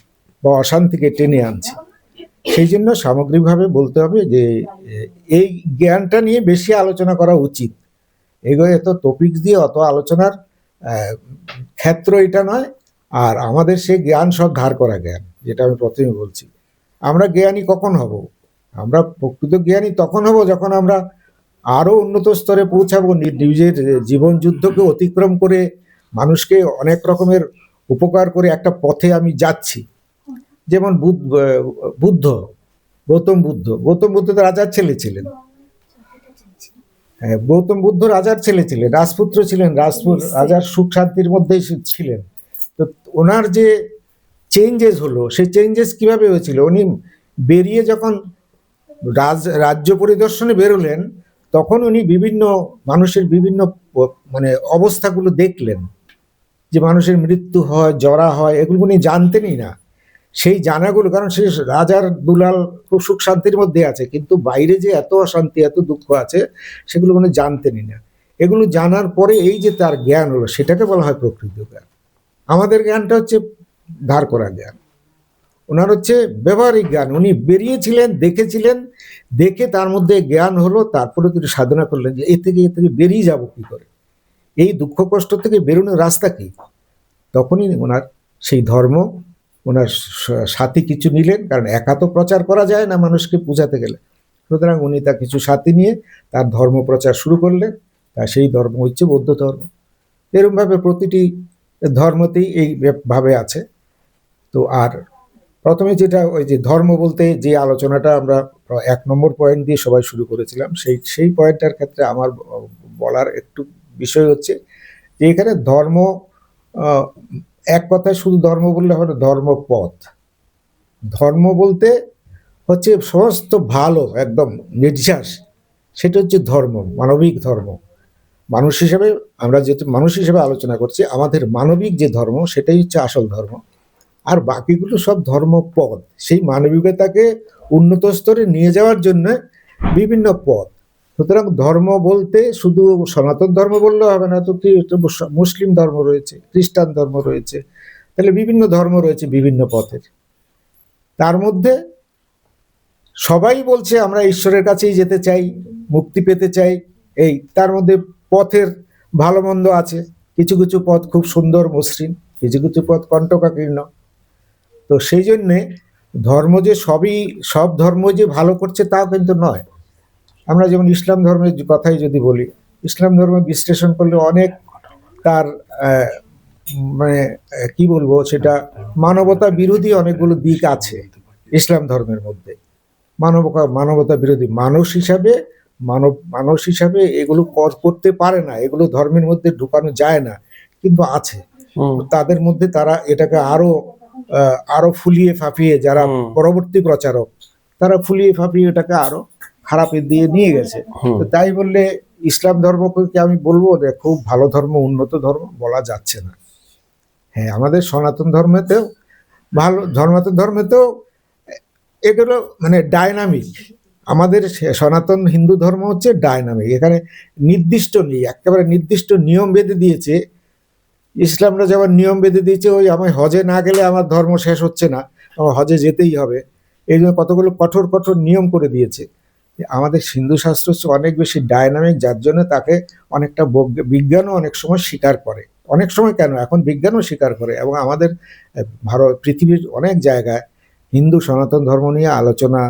বা অশান্তিকে টেনে আনছি। সেই জন্য সামগ্রিকভাবে বলতে হবে যে এই জ্ঞানটা নিয়ে বেশি আলোচনা করা উচিত। এগুলো এত টপিকস দিয়ে অত আলোচনার ক্ষেত্র এটা নয়। আর আমাদের সেই জ্ঞান সব ধার করা জ্ঞান, যেটা আমি প্রথমে বলছি। আমরা জ্ঞানী কখন হব? আমরা প্রকৃত জ্ঞানী তখন হব যখন আমরা আরো উন্নত স্তরে পৌঁছাবো, নিজের জীবন যুদ্ধকে অতিক্রম করে মানুষকে অনেক রকমের উপকার করে একটা পথে আমি যাচ্ছি। যেমন বুদ্ধ, গৌতম বুদ্ধ তো রাজার ছেলে ছিলেন। হ্যাঁ, গৌতম বুদ্ধ রাজার ছেলে ছিলেন, রাজপুত্র ছিলেন, রাজার সুখ শান্তির মধ্যেই ছিলেন। তো ওনার যে চেঞ্জেস হলো, সেই চেঞ্জেস কিভাবে হয়েছিল? উনি বেরিয়ে যখন রাজ্য পরিদর্শনে বেরোলেন, তখন উনি বিভিন্ন মানুষের বিভিন্ন মানে অবস্থাগুলো দেখলেন, যে মানুষের মৃত্যু হয়, জরা হয়, এগুলো উনি জানতেনই না। সেই জানাগুলো, কারণ সে রাজার দুলাল খুব সুখ শান্তির মধ্যে আছে, কিন্তু বাইরে যে এত অশান্তি, এত দুঃখ আছে, সেগুলো উনি জানতেনই না। এগুলো জানার পরে এই যে তার জ্ঞান হলো, সেটাকে বলা হয় প্রকৃত জ্ঞান। আমাদের জ্ঞানটা হচ্ছে ধার করা জ্ঞান, ওনার হচ্ছে ব্যবহারিক জ্ঞান। উনি বেরিয়েছিলেন, দেখেছিলেন, দেখে তার মধ্যে জ্ঞান হলো, তারপরে তিনি সাধনা করলেন যে এ থেকে বেরিয়ে যাব কি করে, এই দুঃখ কষ্ট থেকে বেরোনোর রাস্তা কি। তখনই ওনার সেই ধর্ম, ওনার সাথী কিছু নিলেন, কারণ একা তো প্রচার করা যায় না মানুষকে বোঝাতে গেলে। সুতরাং উনি তার কিছু সাথী নিয়ে তার ধর্ম প্রচার শুরু করলেন। তা সেই ধর্ম হচ্ছে বৌদ্ধ ধর্ম। এরকমভাবে প্রতিটি ধর্মতেই এই ভাবে আছে। তো আর প্রথমে যেটা, ওই যে ধর্ম বলতে যে আলোচনাটা আমরা 1 নম্বর পয়েন্ট দিয়ে সবাই শুরু করেছিলাম, সেই পয়েন্টটার ক্ষেত্রে আমার বলার একটু বিষয় হচ্ছে যে এখানে ধর্ম, এক কথায় শুধু ধর্ম বললে হবে, ধর্মপথ। ধর্ম বলতে হচ্ছে সমস্ত ভালো, একদম নির্যাস, সেটা হচ্ছে ধর্ম, মানবিক ধর্ম। মানুষ হিসেবে, আমরা যেহেতু মানুষ হিসেবে আলোচনা করছি, আমাদের মানবিক যে ধর্ম, সেটাই হচ্ছে আসল ধর্ম। আর বাকিগুলো সব ধর্মপদ, সেই মানবিকতাকে উন্নত স্তরে নিয়ে যাওয়ার জন্য বিভিন্ন পথ। সুতরাং ধর্ম বলতে শুধু সনাতন ধর্ম বললে হবে না, তো কি মুসলিম ধর্ম রয়েছে, খ্রিস্টান ধর্ম রয়েছে, তাহলে বিভিন্ন ধর্ম রয়েছে বিভিন্ন পথের। তার মধ্যে সবাই বলছে আমরা ঈশ্বরের কাছেই যেতে চাই, মুক্তি পেতে চাই। এই তার মধ্যে পথের ভালো মন্দ আছে, কিছু কিছু পথ খুব সুন্দর মসৃণ, কিছু কিছু পথ কণ্টকাকীর্ণ। তো সেই জন্যে ধর্ম যে সব ধর্ম যে ভালো করছে তাও কিন্তু নয়। আমরা যেমন ইসলাম ধর্মের কথাই যদি বলি, ইসলাম ধর্ম বিশ্লেষণ করলে অনেক তার মানে কি বলবো, সেটা মানবতা বিরোধী অনেকগুলো দিক আছে ইসলাম ধর্মের মধ্যে। মানবতা বিরোধী মানুষ হিসাবে এগুলো করতে পারে না, এগুলো ধর্মের মধ্যে ঢুকানো যায় না, কিন্তু আছে। তাদের মধ্যে তারা এটাকে আরো ফুলিয়ে ফাঁপিয়ে, যারা পরবর্তী প্রচারক, তারা ফুলিয়ে ফাঁপিয়ে এটাকে আরো খারাপের দিয়ে নিয়ে গেছে। তো তাই বললে ইসলাম ধর্মকে আমি বলবো যে খুব ভালো ধর্ম, উন্নত ধর্ম বলা যাচ্ছে না। হ্যাঁ, আমাদের সনাতন ধর্মেতেও সনাতন ধর্মেতেও এগুলো মানে ডাইনামিক। আমাদের সনাতন হিন্দু ধর্ম হচ্ছে ডাইনামিক, এখানে নির্দিষ্ট নেই, একেবারে নির্দিষ্ট নিয়ম বেঁধে দিয়েছে। ইসলামরা যেমন নিয়ম বেঁধে দিয়েছে, ওই আমি হজে না গেলে আমার ধর্ম শেষ হচ্ছে না, আমার হজে যেতেই হবে, এই জন্য কতগুলো কঠোর কঠোর নিয়ম করে দিয়েছে। আমাদের হিন্দু শাস্ত্র হচ্ছে অনেক বেশি ডাইনামিক, যার জন্য তাকে অনেকটা বিজ্ঞানও অনেক সময় স্বীকার করে, অনেক সময় কেন এখন বিজ্ঞানও স্বীকার করে। এবং আমাদের পৃথিবীর অনেক জায়গায় হিন্দু সনাতন ধর্ম নিয়ে আলোচনা,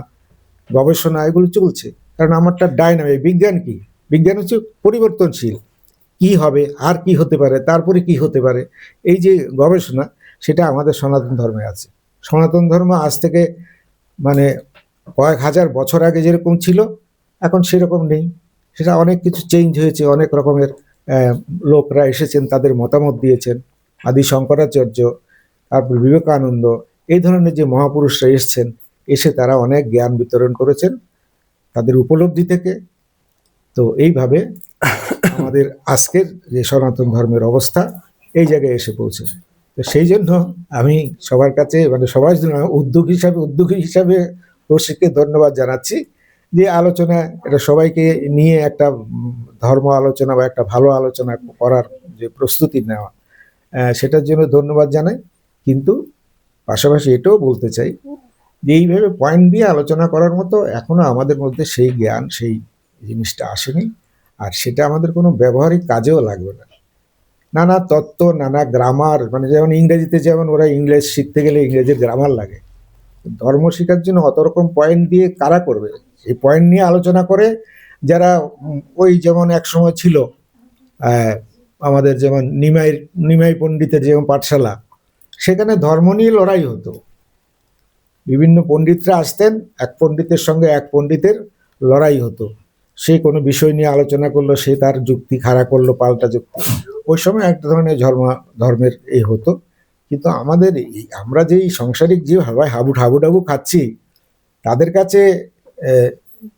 গবেষণা এগুলো চলছে, কারণ আমারটা ডাইনামিক। বিজ্ঞান কি? বিজ্ঞান হচ্ছে পরিবর্তনশীল, কি হবে আর কি হতে পারে, তারপরে কি হতে পারে, এই যে গবেষণা, সেটা আমাদের সনাতন ধর্মে আছে। সনাতন ধর্ম আজ থেকে মানে কয়েক হাজার বছর আগে যেরকম ছিল, এখন সেরকম নেই। সেটা অনেক কিছু চেঞ্জ হয়েছে, অনেক রকমের লোকরা এসেছেন, তাদের মতামত দিয়েছেন। আদি শঙ্করাচার্য, তারপর বিবেকানন্দ, এই ধরনের যে মহাপুরুষরা এসছেন, এসে তারা অনেক জ্ঞান বিতরণ করেছেন তাদের উপলব্ধি থেকে। তো এইভাবে আমাদের আজকের যে সনাতন ধর্মের অবস্থা এই জায়গায় এসে পৌঁছেছে। তো সেই জন্য আমি সবার কাছে, মানে সবার জন্য উদ্যোগী হিসাবে কৌশিককে ধন্যবাদ জানাচ্ছি যে আলোচনা, এটা সবাইকে নিয়ে একটা ধর্ম আলোচনা বা একটা ভালো আলোচনা করার যে প্রস্তুতি নেওয়া, সেটার জন্য ধন্যবাদ জানাই। কিন্তু পাশাপাশি এটাও বলতে চাই যে এইভাবে পয়েন্ট দিয়ে আলোচনা করার মতো এখনো আমাদের মধ্যে সেই জ্ঞান, সেই জিনিসটা আসেনি, আর সেটা আমাদের কোনো ব্যবহারিক কাজেও লাগবে না। নানা তত্ত্ব, নানা গ্রামার, মানে যেমন ইংরেজিতে যেমন ওরা ইংলিশ শিখতে গেলে ইংরেজির গ্রামার লাগে, ধর্ম শেখার জন্য অত রকম পয়েন্ট দিয়ে কারা করবে? এই পয়েন্ট নিয়ে আলোচনা করে যারা ওই যেমন এক সময় ছিল আমাদের যেমন নিমাই পণ্ডিতের যেমন পাঠশালা, সেখানে ধর্ম নিয়ে লড়াই হতো। বিভিন্ন পণ্ডিতরা আসতেন, এক পণ্ডিতের সঙ্গে এক পণ্ডিতের লড়াই হতো। সে কোনো বিষয় নিয়ে আলোচনা করলো, সে তার যুক্তি খাড়া করলো, পাল্টা যুক্তি। ওই সময় একটা ধরনের ধর্মের এই হতো। কিন্তু আমাদের আমরা যেই সাংসারিক যে হাবুডাবু খাচ্ছি, তাদের কাছে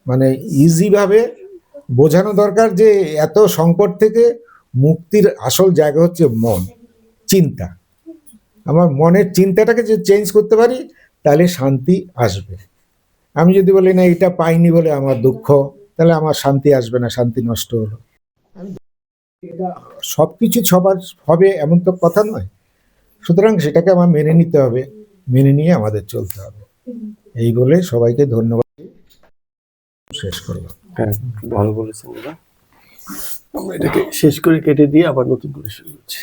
মানে ইজিভাবে বোঝানো দরকার যে এত সংকট থেকে মুক্তির আসল জায়গা হচ্ছে মন, চিন্তা। আমার মনের চিন্তাটাকে যে চেঞ্জ করতে পারি, তাহলে শান্তি আসবে। আমি যদি বলি না এটা পাইনি বলে আমার দুঃখ, তাহলে আমার শান্তি আসবে না, শান্তি নষ্ট হলো। সবকিছু সবার হবে এমন তো কথা নয়। সুতরাং সেটাকে আমার মেনে নিতে হবে, মেনে নিয়ে আমাদের চলতে হবে। এই বলে সবাইকে ধন্যবাদ, শেষ করলাম। হ্যাঁ, ভালো বলেছেন দাদা। আমরা এটাকে শেষ করে কেটে দিয়ে আবার নতুন করে শুরু করছি।